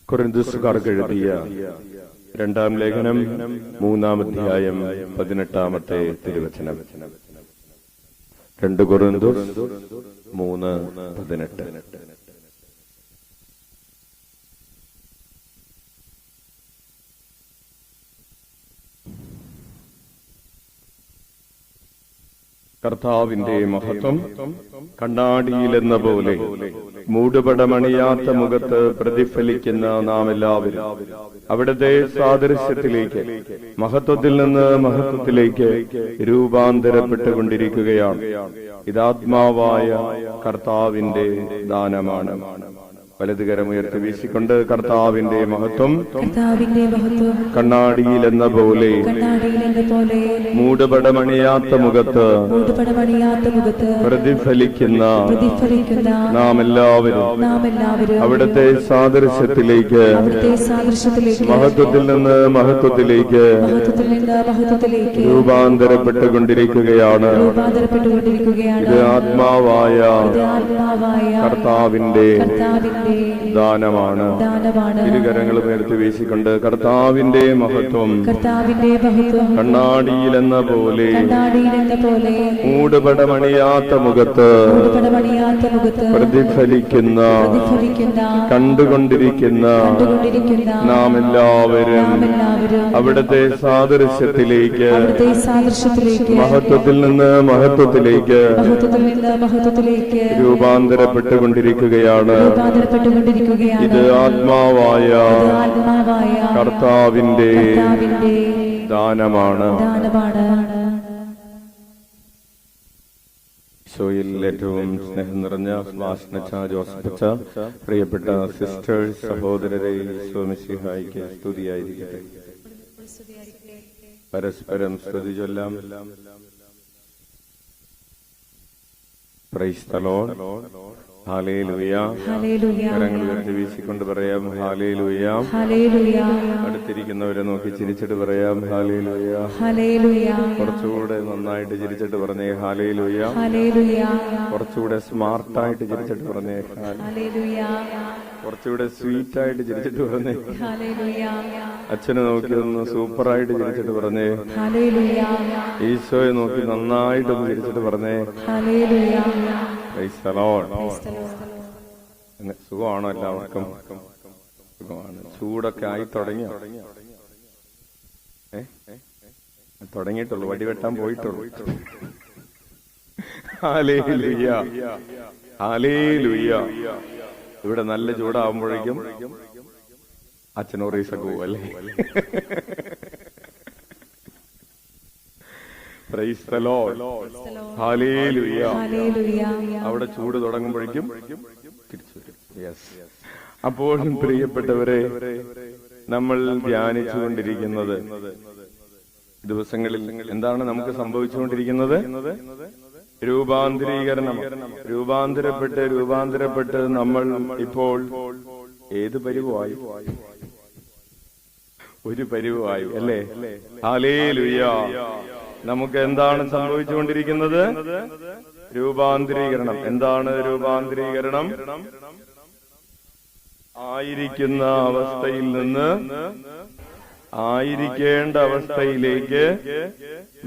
കൊരിന്ത്യസുകാർക്ക് എഴുതിയ രണ്ടാം ലേഖനം 3-ാം അധ്യായം 18-ാമത്തെ തിരുവചനം. 2 കൊരിന്ത്യർ 3:18. കർത്താവിന്റെ മഹത്വം കണ്ണാടിയിലെന്ന പോലെ മൂടുപടമണിയാത്ത മുഖത്ത് പ്രതിഫലിക്കുന്ന നാം എല്ലാവരും അവിടുത്തെ സാദൃശ്യത്തിലേക്ക് മഹത്വത്തിൽ നിന്ന് മഹത്വത്തിലേക്ക് രൂപാന്തരപ്പെട്ടുകൊണ്ടിരിക്കുകയാണ്. ഇതാത്മാവായ കർത്താവിന്റെ ദാനമാണ്. വലതുകരമുയർത്തി വീശിക്കൊണ്ട് കർത്താവിന്റെ മഹത്വം കണ്ണാടിയിലെന്ന പോലെ മൂടുപടമണിയാത്ത മുഖത്ത് പ്രതിഫലിക്കുന്ന നാം എല്ലാവരും അവിടുത്തെ സാദൃശ്യത്തിലേക്ക് മഹത്വത്തിൽ നിന്ന് മഹത്വത്തിലേക്ക് രൂപാന്തരപ്പെട്ടുകൊണ്ടിരിക്കുകയാണ്. ഇത് ആത്മാവായ കർത്താവിന്റെ ദാനമാണ്. ഇരുകരങ്ങളും ഉയർത്തി വീശിക്കൊണ്ട് കർത്താവിന്റെ മഹത്വം കണ്ണാടിയിലെന്ന പോലെ മൂടുപടമണിയാത്ത മുഖത്ത് പ്രതിഫലിക്കുന്ന കണ്ടുകൊണ്ടിരിക്കുന്ന നാം എല്ലാവരും അവിടുത്തെ സാദൃശ്യത്തിലേക്ക് മഹത്വത്തിൽ നിന്ന് മഹത്വത്തിലേക്ക് രൂപാന്തരപ്പെട്ടുകൊണ്ടിരിക്കുകയാണ്. ഇത് ആത്മാവായ കർത്താവിന്റെ ദാനമാണ്. ഈശോയിൽ ഏറ്റവും സ്നേഹം നിറഞ്ഞ ജോസഫച്ച, പ്രിയപ്പെട്ട സിസ്റ്റേഴ്സ്, സഹോദരരെ, ഈശോ മിശിഹായിക്ക് സ്തുതിയായിരിക്കട്ടെ. പരസ്പരം സ്തുതി ചൊല്ലാം. Praise the Lord. ഹല്ലേലൂയ. കരങ്ങൾ ഉയർത്തി വീശിക്കൊണ്ട് പറയാം ഹല്ലേലൂയ. അടുത്തിരിക്കുന്നവരെ നോക്കി ചിരിച്ചിട്ട് പറയാം ഹല്ലേലൂയ. കുറച്ചുകൂടെ നന്നായിട്ട് ചിരിച്ചിട്ട് പറഞ്ഞേ ഹല്ലേലൂയ. കുറച്ചുകൂടെ സ്മാർട്ടായിട്ട് ചിരിച്ചിട്ട് പറഞ്ഞേ ഹല്ലേലൂയ. കുറച്ചുകൂടെ സ്വീറ്റായിട്ട് ചിരിച്ചിട്ട് പറഞ്ഞേ ഹല്ലേലൂയ. അച്ഛനെ നോക്കി ഒന്ന് സൂപ്പറായിട്ട് ചിരിച്ചിട്ട് പറഞ്ഞേ ഹല്ലേലൂയ. ഈശോയെ നോക്കി നന്നായിട്ടൊന്ന് ചിരിച്ചിട്ട് പറഞ്ഞേ ഹല്ലേലൂയ. Praise the Lord. സുഖമാണോ എല്ലാവർക്കും? സുഖമാണ്. ചൂടൊക്കെ ആയി തുടങ്ങിയോ? തുടങ്ങിയിട്ടുള്ളൂ, വടിവെട്ടാൻ പോയിട്ടുള്ളൂ. Hallelujah, hallelujah. ഇവിടെ നല്ല ചൂടാവുമ്പോഴേക്കും അച്ഛനോറീസൊക്കെ പോവല്ലേ? Praise the Lord. ഹല്ലേലൂയ. അവിടെ ചൂട് തുടങ്ങുമ്പോഴേക്കും തിരിച്ചു വരും. യെസ്. അപ്പോൾ പ്രിയപ്പെട്ടവരെ, നമ്മൾ ധ്യാനിച്ചുകൊണ്ടിരിക്കുന്നത് ദിവസങ്ങളിൽ എന്താണ് നമുക്ക് സംഭവിച്ചുകൊണ്ടിരിക്കുന്നത്? രൂപാന്തരീകരണം. രൂപാന്തരപ്പെട്ട് നമ്മൾ ഇപ്പോൾ ഏത് പരുവായി? ഒരു പരുവായി അല്ലേ? ഹല്ലേലൂയ. നമുക്ക് എന്താണ് സംഭവിച്ചുകൊണ്ടിരിക്കുന്നത്? രൂപാന്തരീകരണം. എന്താണ് രൂപാന്തരീകരണം? ആയിരിക്കുന്ന അവസ്ഥയിൽ നിന്ന് ആയിരിക്കേണ്ട അവസ്ഥയിലേക്ക്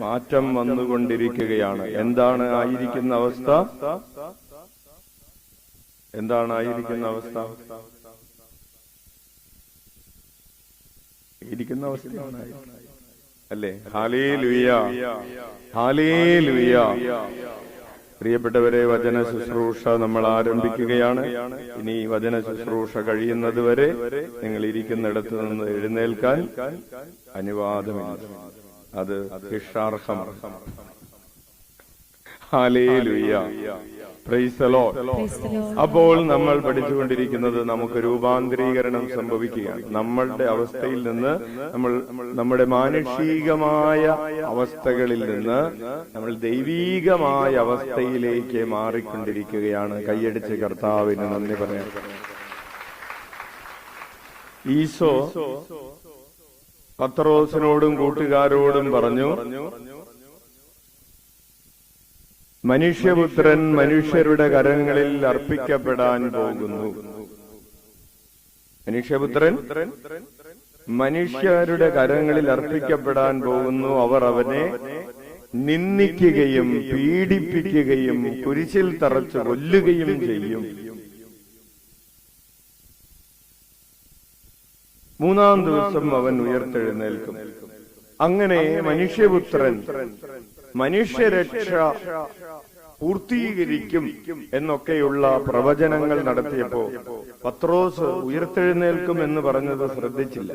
മാറ്റം വന്നുകൊണ്ടിരിക്കുകയാണ്. എന്താണ് ആയിരിക്കുന്ന അവസ്ഥ? എന്താണ് ആയിരിക്കുന്ന അവസ്ഥ? ഇരിക്കുന്ന അവസ്ഥയാണ് അല്ലേ? Hallelujah, hallelujah. പ്രിയപ്പെട്ടവരെ, വചന ശുശ്രൂഷ നമ്മൾ ആരംഭിക്കുകയാണ്. ഇനി വചന ശുശ്രൂഷ കഴിയുന്നത് വരെ നിങ്ങൾ ഇരിക്കുന്നിടത്ത് നിന്ന് എഴുന്നേൽക്കാൻ അനുവാദമില്ല. അത് ശിക്ഷാർഹമാണ്. ഹല്ലേലൂയ. Praise the Lord. അപ്പോൾ നമ്മൾ പഠിച്ചുകൊണ്ടിരിക്കുന്നത് നമുക്ക് രൂപാന്തരീകരണം സംഭവിക്കുകയാണ്. നമ്മളുടെ അവസ്ഥയിൽ നിന്ന് നമ്മുടെ മാനുഷികമായ അവസ്ഥകളിൽ നിന്ന് നമ്മൾ ദൈവീകമായ അവസ്ഥയിലേക്ക് മാറിക്കൊണ്ടിരിക്കുകയാണ്. കൈയടിച്ച് കർത്താവിന് നന്ദി പറയാം. ഈശോ പത്രോസിനോടും കൂട്ടുകാരോടും പറഞ്ഞു, മനുഷ്യപുത്രൻ മനുഷ്യരുടെ കരങ്ങളിൽ അർപ്പിക്കപ്പെടാൻ പോകുന്നു. മനുഷ്യപുത്രൻ മനുഷ്യരുടെ കരങ്ങളിൽ അർപ്പിക്കപ്പെടാൻ പോകുന്നു. അവർ അവനെ നിന്ദിക്കുകയും പീഡിപ്പിക്കുകയും കുരിശിൽ തറച്ചു കൊല്ലുകയും ചെയ്യും. മൂന്നാം ദിവസം അവൻ ഉയർത്തെഴുന്നേൽക്കും. അങ്ങനെ മനുഷ്യപുത്രൻ മനുഷ്യരക്ഷ പൂർത്തീകരിക്കും എന്നൊക്കെയുള്ള പ്രവചനങ്ങൾ നടത്തിയപ്പോ പത്രോസ് ഉയർത്തെഴുന്നേൽക്കും എന്ന് പറഞ്ഞത് ശ്രദ്ധിച്ചില്ല.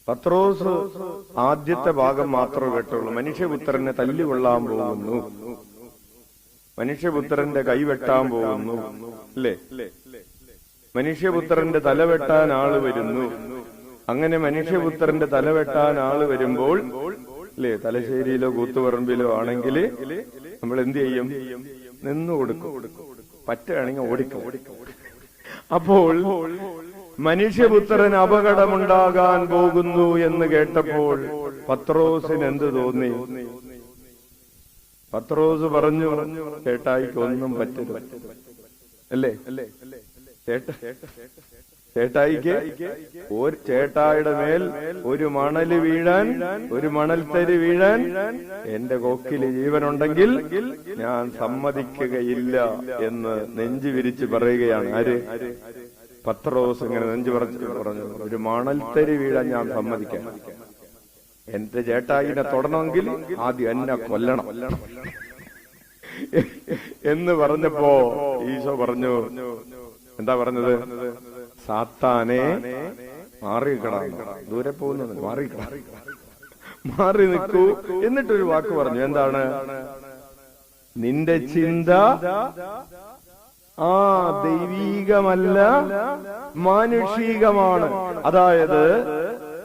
പത്രോസ് ആദ്യത്തെ ഭാഗം മാത്രമേ കേട്ടുള്ളൂ. മനുഷ്യപുത്രനെ തല്ലുകൊള്ളാൻ പോകുന്നു, മനുഷ്യപുത്രന്റെ കൈവെട്ടാൻ പോകുന്നു, അല്ലേ? മനുഷ്യപുത്രന്റെ തല വെട്ടാൻ ആള് വരുന്നു. അങ്ങനെ മനുഷ്യപുത്രന്റെ തല വെട്ടാൻ ആള് വരുമ്പോൾ, അല്ലേ, തലശ്ശേരിയിലോ കൂത്തുപറമ്പിലോ ആണെങ്കിൽ നമ്മൾ എന്ത് ചെയ്യും? നിന്നു കൊടുക്കും, പറ്റുകയാണെങ്കിൽ ഓടിക്കും. അപ്പോൾ മനുഷ്യപുത്രൻ അപകടമുണ്ടാകാൻ പോകുന്നു എന്ന് കേട്ടപ്പോൾ പത്രോസിന് എന്ത് തോന്നി? പത്രോസ് പറഞ്ഞു, ചേട്ടായിക്ക് ഒന്നും പറ്റരുത്, അല്ലേ? ചേട്ടായിക്ക് ചേട്ടായിയുടെ മേൽ ഒരു മണല് വീഴാൻ, ഒരു മണൽത്തരി വീഴാൻ എന്റെ കൊക്കില് ജീവനുണ്ടെങ്കിൽ ഞാൻ സമ്മതിക്കുകയില്ല എന്ന് നെഞ്ചു വിരിച്ച് പറയുകയാണ്. ആര്? പത്രോസ് ഇങ്ങനെ നെഞ്ചു പറഞ്ഞു, ഒരു മണൽത്തരി വീഴാൻ ഞാൻ സമ്മതിക്കാം. എന്റെ ചേട്ടായിനെ തൊടണമെങ്കിൽ ആദ്യം എന്നെ കൊല്ലണം എന്ന് പറഞ്ഞപ്പോ ഈശോ പറഞ്ഞു, എന്താ പറഞ്ഞത്? സാത്താനെ മാറിക്കണം, ദൂരെ പോകുന്നത് മാറി നിൽക്കൂ. എന്നിട്ടൊരു വാക്ക് പറഞ്ഞു. എന്താണ്? നിന്റെ ചിന്ത ദൈവീകമല്ല, മാനുഷികമാണ്. അതായത്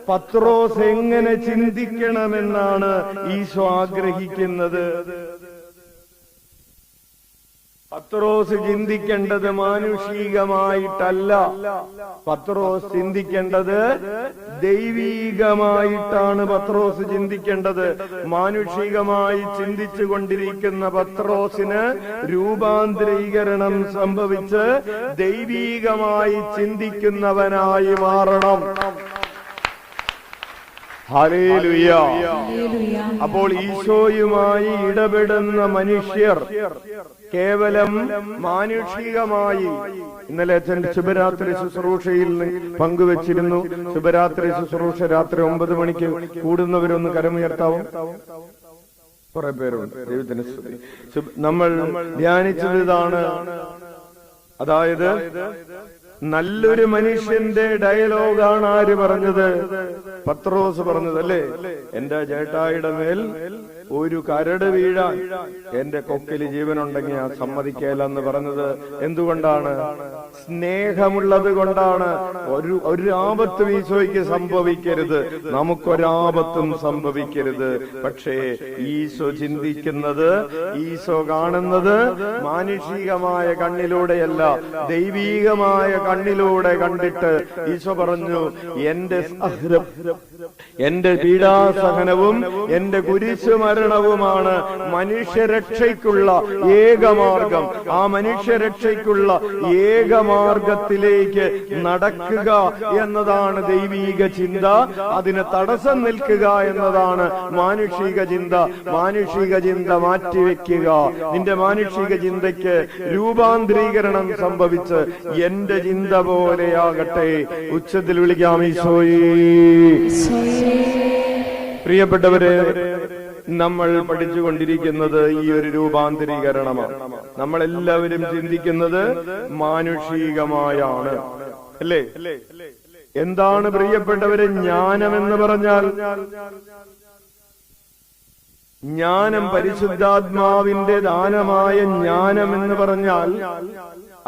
പത്രോസ് എങ്ങനെ ചിന്തിക്കണമെന്നാണ് ഈശോ ആഗ്രഹിക്കുന്നത്. പത്രോസ് ചിന്തിക്കേണ്ടത് മാനുഷികമായിട്ടല്ല, പത്രോസ് ചിന്തിക്കേണ്ടത് ദൈവീകമായിട്ടാണ്. പത്രോസ് ചിന്തിക്കേണ്ടത് മാനുഷികമായി ചിന്തിച്ചു കൊണ്ടിരിക്കുന്ന പത്രോസിന് രൂപാന്തരീകരണം സംഭവിച്ച് ദൈവീകമായി ചിന്തിക്കുന്നവനായി മാറണം. ഹല്ലേലൂയ. അപ്പോൾ ഈശോയുമായി ഇടപെടുന്ന മനുഷ്യർ കേവലം മാനുഷികമായി, ഇന്നലെ അച്ഛൻ ശുഭരാത്രി ശുശ്രൂഷയിൽ പങ്കുവച്ചിരുന്നു. ശുഭരാത്രി ശുശ്രൂഷ രാത്രി 9 മണിക്ക് കൂടുന്നവരൊന്ന് കരമുയർത്താവും. കുറെ പേരുണ്ട്. ദൈവത്തിന് സ്തുതി. നമ്മൾ ധ്യാനിച്ചത് ഇതാണ്. അതായത് നല്ലൊരു മനുഷ്യന്റെ ഡയലോഗാണ് ആര് പറഞ്ഞത്? പത്രോസ് പറഞ്ഞത്, അല്ലേ? എന്റെ ചേട്ടായിയുടെ മേൽ ഒരു കരട് വീഴാൻ എന്റെ കൊക്കില് ജീവനുണ്ടെങ്കിൽ ഞാൻ സമ്മതിക്കലെന്ന് പറഞ്ഞത് എന്തുകൊണ്ടാണ്? സ്നേഹമുള്ളത് കൊണ്ടാണ്. ഒരു ആപത്തും ഈശോയ്ക്ക് സംഭവിക്കരുത്, നമുക്കൊരാപത്തും സംഭവിക്കരുത്. പക്ഷേ ഈശോ ചിന്തിക്കുന്നത്, ഈശോ കാണുന്നത് മാനുഷികമായ കണ്ണിലൂടെയല്ല, ദൈവീകമായ കണ്ണിലൂടെ കണ്ടിട്ട് ഈശോ പറഞ്ഞു, എന്റെ പീഡാസഹനവും എന്റെ കുരിശുമരണവുമാണ് മനുഷ്യരക്ഷയ്ക്കുള്ള ഏകമാർഗം. ആ മനുഷ്യരക്ഷയ്ക്കുള്ള ഏകമാർഗത്തിലേക്ക് നടക്കുക എന്നതാണ് ദൈവീക ചിന്ത. അതിന് തടസ്സം നിൽക്കുക എന്നതാണ് മാനുഷിക ചിന്ത. മാനുഷിക ചിന്ത മാറ്റിവെക്കുക. നിന്റെ മാനുഷിക ചിന്തയ്ക്ക് രൂപാന്തരീകരണം സംഭവിച്ച് എന്റെ ചിന്ത പോലെയാകട്ടെ. ഉച്ചത്തിൽ വിളിക്കാം, ഈശോയേ. പ്രിയപ്പെട്ടവരെ, നമ്മൾ പഠിച്ചുകൊണ്ടിരിക്കുന്നത് ഈ ഒരു രൂപാന്തരീകരണമാണ്. നമ്മളെല്ലാവരും ചിന്തിക്കുന്നത് മാനുഷികമായാണ്, അല്ലേ? എന്താണ് പ്രിയപ്പെട്ടവരെ ജ്ഞാനമെന്ന് പറഞ്ഞാൽ? ജ്ഞാനം, പരിശുദ്ധാത്മാവിന്റെ ദാനമായ ജ്ഞാനം എന്ന് പറഞ്ഞാൽ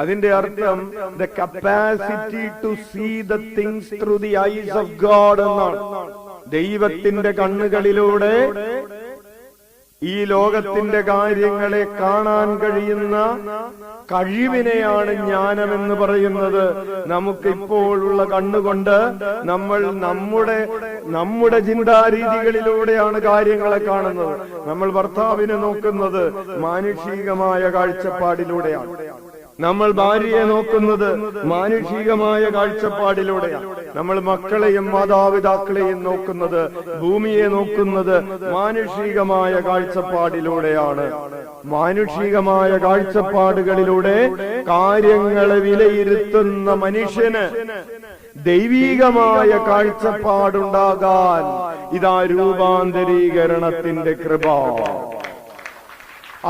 അതിന്റെ അർത്ഥം the capacity to see the things through the eyes of God എന്നാണ്. ദൈവത്തിന്റെ കണ്ണുകളിലൂടെ ഈ ലോകത്തിന്റെ കാര്യങ്ങളെ കാണാൻ കഴിയുന്ന കഴിവിനെയാണ് ജ്ഞാനമെന്ന് പറയുന്നത്. നമുക്കിപ്പോഴുള്ള കണ്ണുകൊണ്ട് നമ്മൾ നമ്മുടെ ചിന്താരീതികളിലൂടെയാണ് കാര്യങ്ങളെ കാണുന്നത്. നമ്മൾ ഭർത്താവിനെ നോക്കുന്നത് മാനുഷികമായ കാഴ്ചപ്പാടിലൂടെയാണ്. നമ്മൾ ഭാര്യയെ നോക്കുന്നത് മാനുഷികമായ കാഴ്ചപ്പാടിലൂടെയാണ്. നമ്മൾ മക്കളെയും മാതാപിതാക്കളെയും നോക്കുന്നത്, ഭൂമിയെ നോക്കുന്നത് മാനുഷികമായ കാഴ്ചപ്പാടിലൂടെയാണ്. മാനുഷികമായ കാഴ്ചപ്പാടുകളിലൂടെ കാര്യങ്ങളെ വിലയിരുത്തുന്ന മനുഷ്യന് ദൈവീകമായ കാഴ്ചപ്പാടുണ്ടാകാൻ ഇതാ രൂപാന്തരീകരണത്തിന്റെ കൃപ.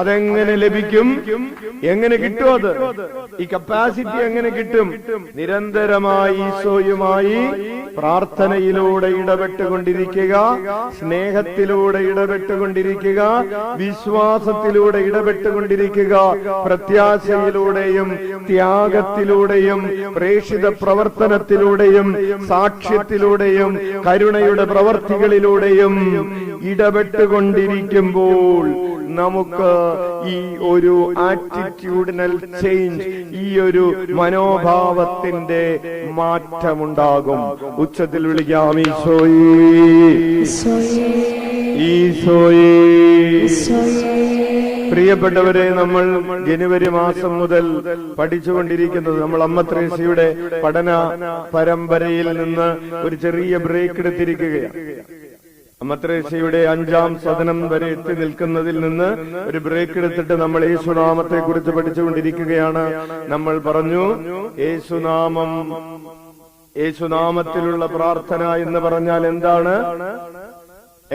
അതെങ്ങനെ ലഭിക്കും? എങ്ങനെ കിട്ടും? അത് ഈ കപ്പാസിറ്റി എങ്ങനെ കിട്ടും? നിരന്തരമായി ഈശോയുമായി പ്രാർത്ഥനയിലൂടെ ഇടപെട്ടുകൊണ്ടിരിക്കുക, സ്നേഹത്തിലൂടെ ഇടപെട്ടുകൊണ്ടിരിക്കുക, വിശ്വാസത്തിലൂടെ ഇടപെട്ടുകൊണ്ടിരിക്കുക, പ്രത്യാശയിലൂടെയും ത്യാഗത്തിലൂടെയും പ്രേക്ഷിത പ്രവർത്തനത്തിലൂടെയും സാക്ഷ്യത്തിലൂടെയും കരുണയുടെ പ്രവർത്തികളിലൂടെയും ഇടപെട്ടുകൊണ്ടിരിക്കുമ്പോൾ നമുക്ക് ഈ ഒരു ആറ്റിറ്റ്യൂഡിനൽ ചേഞ്ച്, ഈ ഒരു മനോഭാവത്തിന്റെ മാറ്റമുണ്ടാകും. ഉച്ചത്തിൽ വിളിക്കാം, ഈശോയേ, ഈശോയേ. പ്രിയപ്പെട്ടവരെ, നമ്മൾ ജനുവരി മാസം മുതൽ പഠിച്ചുകൊണ്ടിരിക്കുന്നത്, നമ്മൾ അമ്മ ത്രേസ്യയുടെ പഠന പരമ്പരയിൽ നിന്ന് ഒരു ചെറിയ ബ്രേക്ക് എടുത്തിരിക്കുകയാണ്. അമ്മ ത്രേസ്യയുടെ 5-ാം സദനം വരെ എത്തി നിൽക്കുന്നതിൽ നിന്ന് ഒരു ബ്രേക്ക് എടുത്തിട്ട് നമ്മൾ യേശുനാമത്തെ കുറിച്ച് പഠിച്ചുകൊണ്ടിരിക്കുകയാണ്. നമ്മൾ പറഞ്ഞു, യേശുനാമത്തിലുള്ള പ്രാർത്ഥന എന്ന് പറഞ്ഞാൽ എന്താണ്?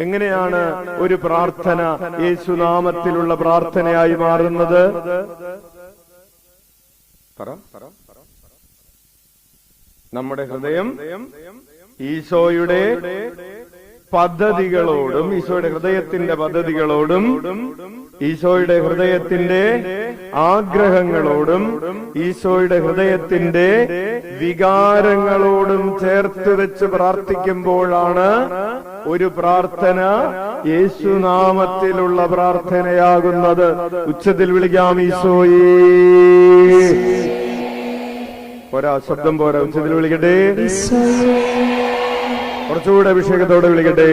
എങ്ങനെയാണ് ഒരു പ്രാർത്ഥന യേശുനാമത്തിലുള്ള പ്രാർത്ഥനയായി മാറുന്നത്? നമ്മുടെ ഹൃദയം ഈശോയുടെ പദ്ധതികളോടും, ഈശോയുടെ ഹൃദയത്തിന്റെ പദ്ധതികളോടും, ഈശോയുടെ ഹൃദയത്തിന്റെ ആഗ്രഹങ്ങളോടും, ഈശോയുടെ ഹൃദയത്തിന്റെ വികാരങ്ങളോടും ചേർത്ത് വെച്ച് പ്രാർത്ഥിക്കുമ്പോഴാണ് ഒരു പ്രാർത്ഥന യേശുനാമത്തിലുള്ള പ്രാർത്ഥനയാകുന്നത്. ഉച്ചത്തിൽ വിളിക്കാം, ഈശോയേ. പോരാ, ശബ്ദം പോരാ, ഉച്ചത്തിൽ വിളിക്കട്ടെ. കുറച്ചുകൂടെ അഭിഷേകത്തോടെ വിളിക്കട്ടെ.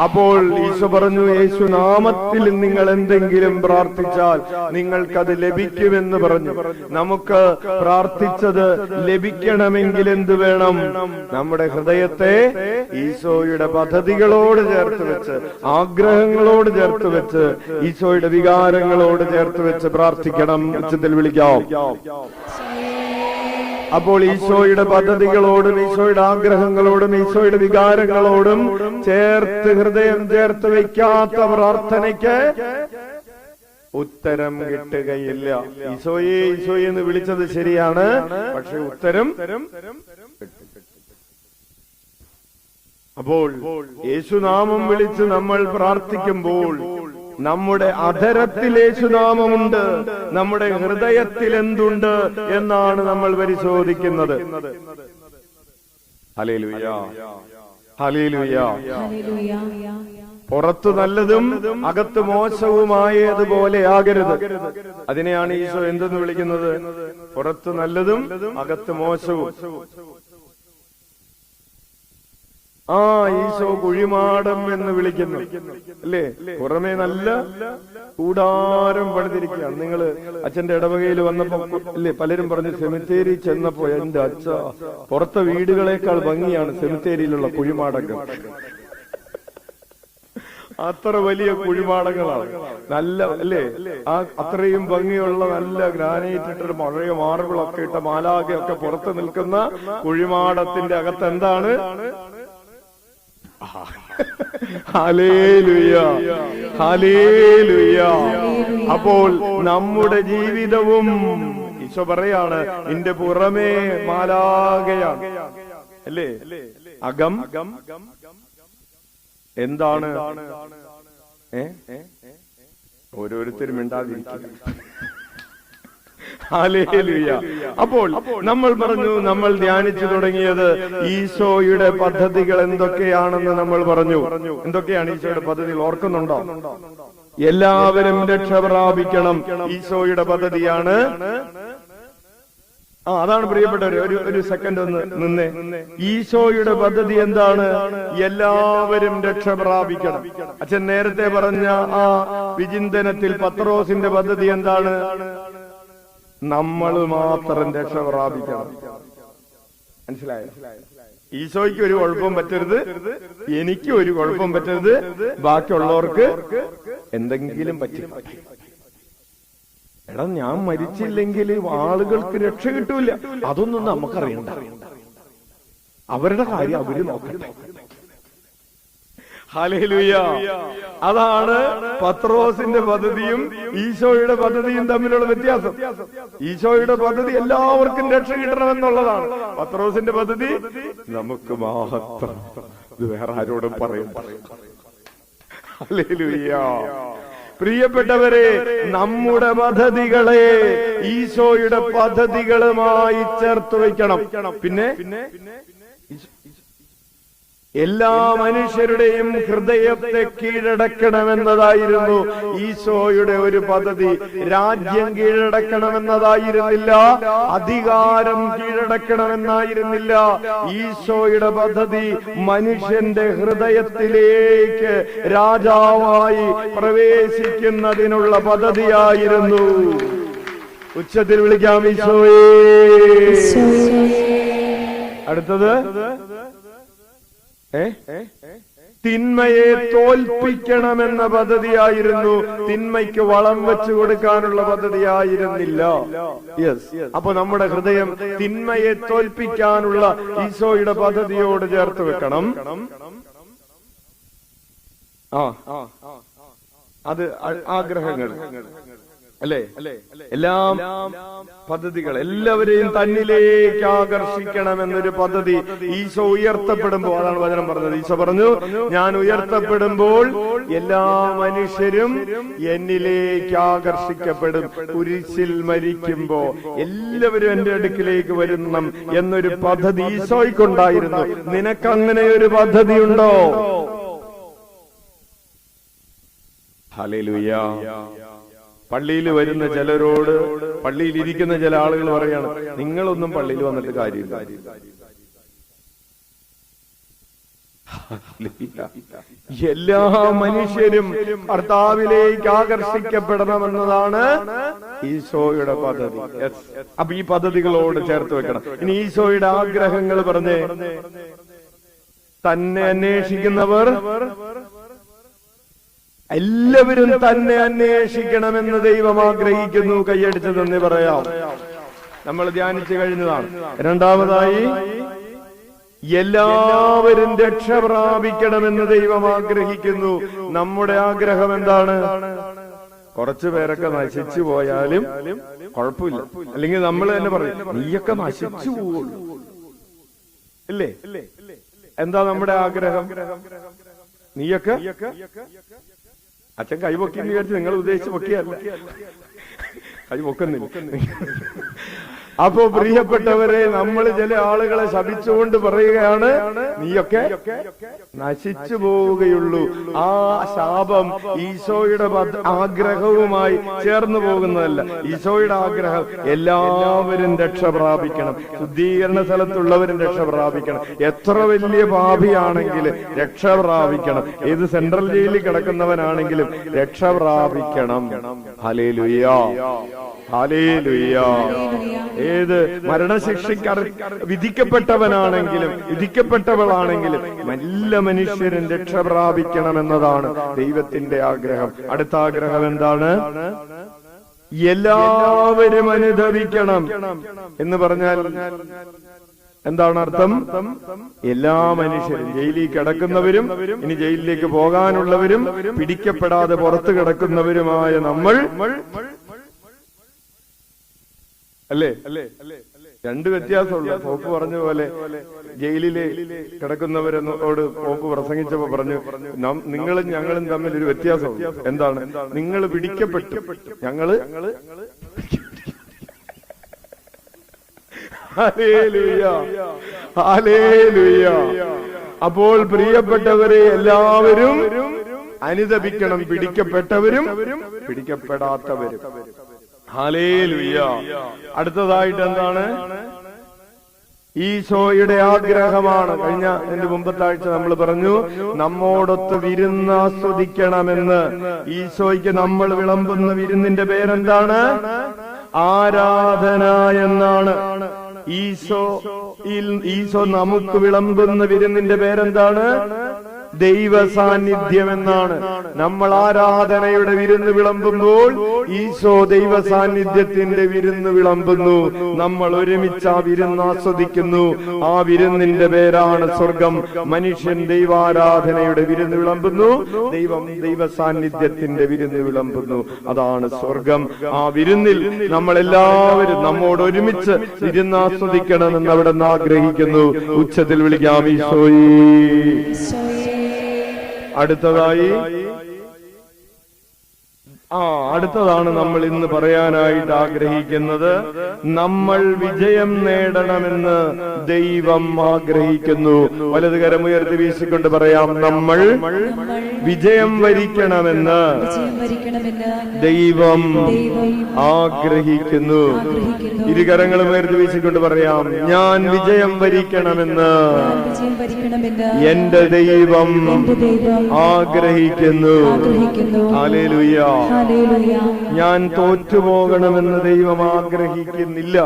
അപ്പോൾ ഈശോ പറഞ്ഞു, യേശുനാമത്തിൽ നിങ്ങൾ എന്തെങ്കിലും പ്രാർത്ഥിച്ചാൽ നിങ്ങൾക്കത് ലഭിക്കുമെന്ന് പറഞ്ഞു. നമുക്ക് പ്രാർത്ഥിച്ചത് ലഭിക്കണമെങ്കിൽ എന്ത് വേണം? നമ്മുടെ ഹൃദയത്തെ ഈശോയുടെ പദ്ധതികളോട് ചേർത്ത് വെച്ച്, ആഗ്രഹങ്ങളോട് ചേർത്ത് വെച്ച്, ഈശോയുടെ വികാരങ്ങളോട് ചേർത്ത് വെച്ച് പ്രാർത്ഥിക്കണം. ഉച്ചത്തിൽ വിളിക്കാം. അപ്പോൾ ഈശോയുടെ പദ്ധതികളോടും, ഈശോയുടെ ആഗ്രഹങ്ങളോടും, ഈശോയുടെ വികാരങ്ങളോടും ചേർത്ത് ഹൃദയം ചേർത്ത് വയ്ക്കാത്ത പ്രാർത്ഥനയ്ക്ക് ഉത്തരം കിട്ടുകയില്ല. ഈശോയെ, ഈശോയെ എന്ന് വിളിച്ചത് ശരിയാണ്, പക്ഷെ ഉത്തരം. അപ്പോൾ യേശുനാമം വിളിച്ച് നമ്മൾ പ്രാർത്ഥിക്കുമ്പോൾ നമ്മുടെ അധരത്തിൽ യേശുനാമമുണ്ട്, നമ്മുടെ ഹൃദയത്തിൽ എന്തുണ്ട് എന്നാണ് നമ്മൾ പരിശോധിക്കുന്നത്. Hallelujah, hallelujah. പുറത്തു നല്ലതും അകത്ത് മോശവുമായതുപോലെ ആകരുത്. അതിനെയാണ് ഈശോ എന്തെന്ന് വിളിക്കുന്നത്? പുറത്തു നല്ലതും അകത്ത് മോശവും. ഈശോ കുഴിമാടം എന്ന് വിളിക്കുന്നു, അല്ലേ? പുറമേ നല്ല കൂടാരം പണിതിരിക്കുകയാണ്. നിങ്ങള് അച്ഛന്റെ ഇടവകയിൽ വന്നപ്പോ അല്ലേ പലരും പറഞ്ഞു, സെമിത്തേരി ചെന്നപ്പോ എന്റെ അച്ഛ, പുറത്തെ വീടുകളേക്കാൾ ഭംഗിയാണ് സെമിത്തേരിയിലുള്ള കുഴിമാടങ്ങൾ. അത്ര വലിയ കുഴിമാടങ്ങളാണ്. നല്ല അല്ലേ? അത്രയും ഭംഗിയുള്ള നല്ല ഗ്രാനൈറ്റ് ഇട്ടൊരു പഴയ മാർബിളൊക്കെ ഇട്ട മാലാഖയൊക്കെ പുറത്ത് നിൽക്കുന്ന കുഴിമാടത്തിന്റെ അകത്ത് എന്താണ്? Hallelujah, hallelujah. അപ്പോൾ നമ്മുടെ ജീവിതവും ഈശോ പറയാണ്, നിന്റെ പുറമേ മാലാഖയാണ്, അല്ലേ? അകം എന്താണ്? ഓരോരുത്തരും മിണ്ടാതിരിക്കുക. ഹല്ലേലൂയ. അപ്പോൾ നമ്മൾ പറഞ്ഞു, നമ്മൾ ധ്യാനിച്ചു തുടങ്ങിയത് ഈശോയുടെ പദ്ധതികൾ എന്തൊക്കെയാണെന്ന് നമ്മൾ പറഞ്ഞു. എന്തൊക്കെയാണ് ഈശോയുടെ പദ്ധതികൾ? ഓർക്കുന്നുണ്ടോ? എല്ലാവരും രക്ഷ പ്രാപിക്കണം ഈശോയുടെ പദ്ധതിയാണ്. അതാണ് പ്രിയപ്പെട്ടവരെ. ഒരു സെക്കൻഡ് ഒന്ന് നിന്നേ. ഈശോയുടെ പദ്ധതി എന്താണ്? എല്ലാവരും രക്ഷ പ്രാപിക്കണം. അച്ഛൻ നേരത്തെ പറഞ്ഞ ആ വിചിന്തനത്തിൽ പത്രോസിന്റെ പദ്ധതി എന്താണ്? നമ്മൾ മാത്രം രക്ഷ പ്രാപിക്കണം. മനസ്സിലായോ? ഈശോയ്ക്ക് ഒരു കുഴപ്പം പറ്റരുത്, എനിക്ക് ഒരു കുഴപ്പം പറ്റരുത്, ബാക്കിയുള്ളവർക്ക് എന്തെങ്കിലും പറ്റും. എടാ, ഞാൻ മരിച്ചില്ലെങ്കിൽ ആളുകൾക്ക് രക്ഷ കിട്ടൂല. അതൊന്നും നമുക്കറിയണ്ട. അവരുടെ കാര്യം അവര് നോക്കട്ടെ. ഹല്ലേലൂയ. അതാണ് പത്രോസിന്റെ പദ്ധതിയും ഈശോയുടെ പദ്ധതിയും തമ്മിലുള്ള വ്യത്യാസം. ഈശോയുടെ പദ്ധതി എല്ലാവർക്കും രക്ഷ കിട്ടണമെന്നുള്ളതാണ്. പത്രോസിന്റെ പദ്ധതി നമുക്ക് മാത്രം. ഇത് വേറെ ആരോടും പറയും. ഹല്ലേലൂയ. പ്രിയപ്പെട്ടവരെ, നമ്മുടെ പദ്ധതികളെ ഈശോയുടെ പദ്ധതികളുമായി ചേർത്ത് വയ്ക്കണം. പിന്നെ എല്ലാ മനുഷ്യരുടെയും ഹൃദയത്തെ കീഴടക്കണമെന്നതായിരുന്നു ഈശോയുടെ ഒരു പദ്ധതി. രാജ്യം കീഴടക്കണമെന്നതായിരുന്നില്ല, അധികാരം കീഴടക്കണമെന്നായിരുന്നില്ല. ഈശോയുടെ പദ്ധതി മനുഷ്യന്റെ ഹൃദയത്തിലേക്ക് രാജാവായി പ്രവേശിക്കുന്നതിനുള്ള പദ്ധതിയായിരുന്നു. ഉച്ചത്തിൽ വിളിക്കാം ഈശോയേ. അടുത്തത് തിന്മയെ തോൽപ്പിക്കണമെന്ന പദ്ധതിയായിരുന്നു. തിന്മയ്ക്ക് വളം വെച്ചു കൊടുക്കാനുള്ള പദ്ധതിയായിരുന്നില്ല. അപ്പൊ നമ്മുടെ ഹൃദയം തിന്മയെ തോൽപ്പിക്കാനുള്ള ഈശോയുടെ പദ്ധതിയോട് ചേർത്ത് വെക്കണം. അത് ആഗ്രഹങ്ങൾ അല്ലേ? എല്ലാം പദ്ധതികൾ എല്ലാവരെയും തന്നിലേക്ക് ആകർഷിക്കണമെന്നൊരു പദ്ധതി ഈശോ ഉയർത്തപ്പെടുമ്പോൾ, അതാണ് വചനം പറഞ്ഞത്. ഈശോ പറഞ്ഞു, ഞാൻ ഉയർത്തപ്പെടുമ്പോൾ എല്ലാ മനുഷ്യരും എന്നിലേക്ക് ആകർഷിക്കപ്പെടും. കുരിശിൽ മരിക്കുമ്പോ എല്ലാവരും എന്റെ അടുക്കിലേക്ക് വരുന്നു എന്നൊരു പദ്ധതി ഈശോയ്ക്കുണ്ടായിരുന്നു. നിനക്കങ്ങനെ ഒരു പദ്ധതി ഉണ്ടോ? ഹല്ലേലൂയ. പള്ളിയിൽ വരുന്ന ചിലരോട്, പള്ളിയിൽ ഇരിക്കുന്ന ചില ആളുകൾ പറയാണ്, നിങ്ങളൊന്നും പള്ളിയിൽ വന്നിട്ട് കാര്യമില്ല. എല്ലാ മനുഷ്യരും കർത്താവിലേക്ക് ആകർഷിക്കപ്പെടണമെന്നതാണ് ഈശോയുടെ പദ്ധതി. അപ്പൊ ഈ പദ്ധതികളോട് ചേർത്ത് വെക്കണം. ഇനി ഈശോയുടെ ആഗ്രഹങ്ങൾ പറഞ്ഞേ. തന്നെ അന്വേഷിക്കുന്നവർ എല്ലാവരും തന്നെ അന്വേഷിക്കണമെന്ന് ദൈവം ആഗ്രഹിക്കുന്നു. കൈയടിച്ച് തന്നെ പറയാം. നമ്മൾ ധ്യാനിച്ചു കഴിഞ്ഞതാണ്. രണ്ടാമതായി, എല്ലാവരും രക്ഷ പ്രാപിക്കണമെന്ന് ദൈവം ആഗ്രഹിക്കുന്നു. നമ്മുടെ ആഗ്രഹം എന്താണ്? കുറച്ചു പേരൊക്കെ നശിച്ചു പോയാലും കുഴപ്പമില്ല. അല്ലെങ്കിൽ നമ്മൾ തന്നെ പറയും, നീയൊക്കെ നശിച്ചു പോകുള്ളൂ അല്ലേ? എന്താ നമ്മുടെ ആഗ്രഹം? നീയൊക്കെ അച്ഛൻ കൈപൊക്കി എന്ന് വിചാരിച്ച് നിങ്ങൾ ഉദ്ദേശിച്ച് പൊക്കിയല്ല, കൈപൊക്കുന്നില്ല. അപ്പോ പ്രിയപ്പെട്ടവരെ, നമ്മൾ ചില ആളുകളെ ശപിച്ചുകൊണ്ട് പറയുകയാണ്, നീയൊക്കെ നശിച്ചു പോവുകയുള്ളൂ. ആ ശാപം ഈശോയുടെ ആഗ്രഹവുമായി ചേർന്ന് പോകുന്നതല്ല. ഈശോയുടെ ആഗ്രഹം എല്ലാവരും രക്ഷ പ്രാപിക്കണം. ശുദ്ധീകരണ സ്ഥലത്തുള്ളവരും രക്ഷ പ്രാപിക്കണം. എത്ര വലിയ പാപിയാണെങ്കിലും രക്ഷ പ്രാപിക്കണം. ഏത് സെൻട്രൽ ജയിലിൽ കിടക്കുന്നവനാണെങ്കിലും രക്ഷ പ്രാപിക്കണം. Hallelujah, hallelujah. ഏത് മരണശിക്ഷയ്ക്ക് വിധിക്കപ്പെട്ടവനാണെങ്കിലും വിധിക്കപ്പെട്ടവളാണെങ്കിലും എല്ലാ മനുഷ്യരും രക്ഷ പ്രാപിക്കണമെന്നതാണ് ദൈവത്തിന്റെ ആഗ്രഹം. അടുത്ത ആഗ്രഹം എന്താണ്? എല്ലാവരും അനുഭവിക്കണം എന്ന് പറഞ്ഞാൽ എന്താണ് അർത്ഥം? എല്ലാ മനുഷ്യരും, ജയിലിൽ കിടക്കുന്നവരും ഇനി ജയിലിലേക്ക് പോകാനുള്ളവരും പിടിക്കപ്പെടാതെ പുറത്തു കിടക്കുന്നവരുമായ നമ്മൾ അല്ലേ? രണ്ട് വ്യത്യാസമുള്ള. പോപ്പ് പറഞ്ഞ പോലെ ജയിലില് കിടക്കുന്നവരോട് പോപ്പ് പ്രസംഗിച്ചപ്പോ പറഞ്ഞു, നിങ്ങളും ഞങ്ങളും തമ്മിൽ ഒരു വ്യത്യാസമുണ്ട്. എന്താണ്? നിങ്ങൾ പിടിക്കപ്പെട്ടു, ഞങ്ങള് ഹല്ലേലൂയ, ഹല്ലേലൂയ. അപ്പോൾ പ്രിയപ്പെട്ടവരെ, എല്ലാവരും അനുദപിക്കണം. പിടിക്കപ്പെട്ടവരും പിടിക്കപ്പെടാത്തവരും. ഹല്ലേലൂയ. അടുത്തതായിട്ട് എന്താണ്? ഈശോയുടെ ആഗ്രഹമാണ്. കഴിഞ്ഞ എന്റെ മുമ്പത്തെ ആഴ്ച നമ്മൾ പറഞ്ഞു, നമ്മോടൊത്ത് വിരുന്ന് ആസ്വദിക്കണമെന്ന്. ഈശോയ്ക്ക് നമ്മൾ വിളമ്പുന്ന വിരുന്നിന്റെ പേരെന്താണ്? ആരാധന എന്നാണ്. ഈശോ നമുക്ക് വിളമ്പുന്ന വിരുന്നിന്റെ പേരെന്താണ്? ദൈവ സാന്നിധ്യം എന്നാണ്. നമ്മൾ ആരാധനയുടെ വിരുന്ന് വിളമ്പുമ്പോൾ ഈശോ ദൈവ സാന്നിധ്യത്തിന്റെ വിരുന്ന് വിളമ്പുന്നു. നമ്മൾ ഒരുമിച്ച് ആ വിരുന്ന് ആസ്വദിക്കുന്നു. ആ വിരുന്നിന്റെ പേരാണ് സ്വർഗം. മനുഷ്യൻ ദൈവാരാധനയുടെ വിരുന്ന് വിളമ്പുന്നു, ദൈവം ദൈവ സാന്നിധ്യത്തിന്റെ വിരുന്ന് വിളമ്പുന്നു. അതാണ് സ്വർഗം. ആ വിരുന്നിൽ നമ്മൾ എല്ലാവരും നമ്മോട് ഒരുമിച്ച് വിരുന്ന് ആസ്വദിക്കണമെന്ന് അവിടെ നിന്ന് ആഗ്രഹിക്കുന്നു. ഉച്ചത്തിൽ വിളിക്കാം ഈശോയേ. അടുത്തതാണ് നമ്മൾ ഇന്ന് പറയാനായിട്ട് ആഗ്രഹിക്കുന്നത്. നമ്മൾ വിജയം നേടണമെന്ന് ദൈവം ആഗ്രഹിക്കുന്നു. വലത് കരമുയർത്തി വീശിക്കൊണ്ട് പറയാം, നമ്മൾ വിജയം വരിക്കണമെന്ന് ദൈവം ആഗ്രഹിക്കുന്നു. ഇരുകരങ്ങളും ഉയർത്തി വീശിക്കൊണ്ട് പറയാം, ഞാൻ വിജയം വരിക്കണമെന്ന് എന്റെ ദൈവം ആഗ്രഹിക്കുന്നു. ഹല്ലേലൂയ. ഞാൻ തോറ്റുപോകണമെന്ന് ദൈവം ആഗ്രഹിക്കുന്നില്ല.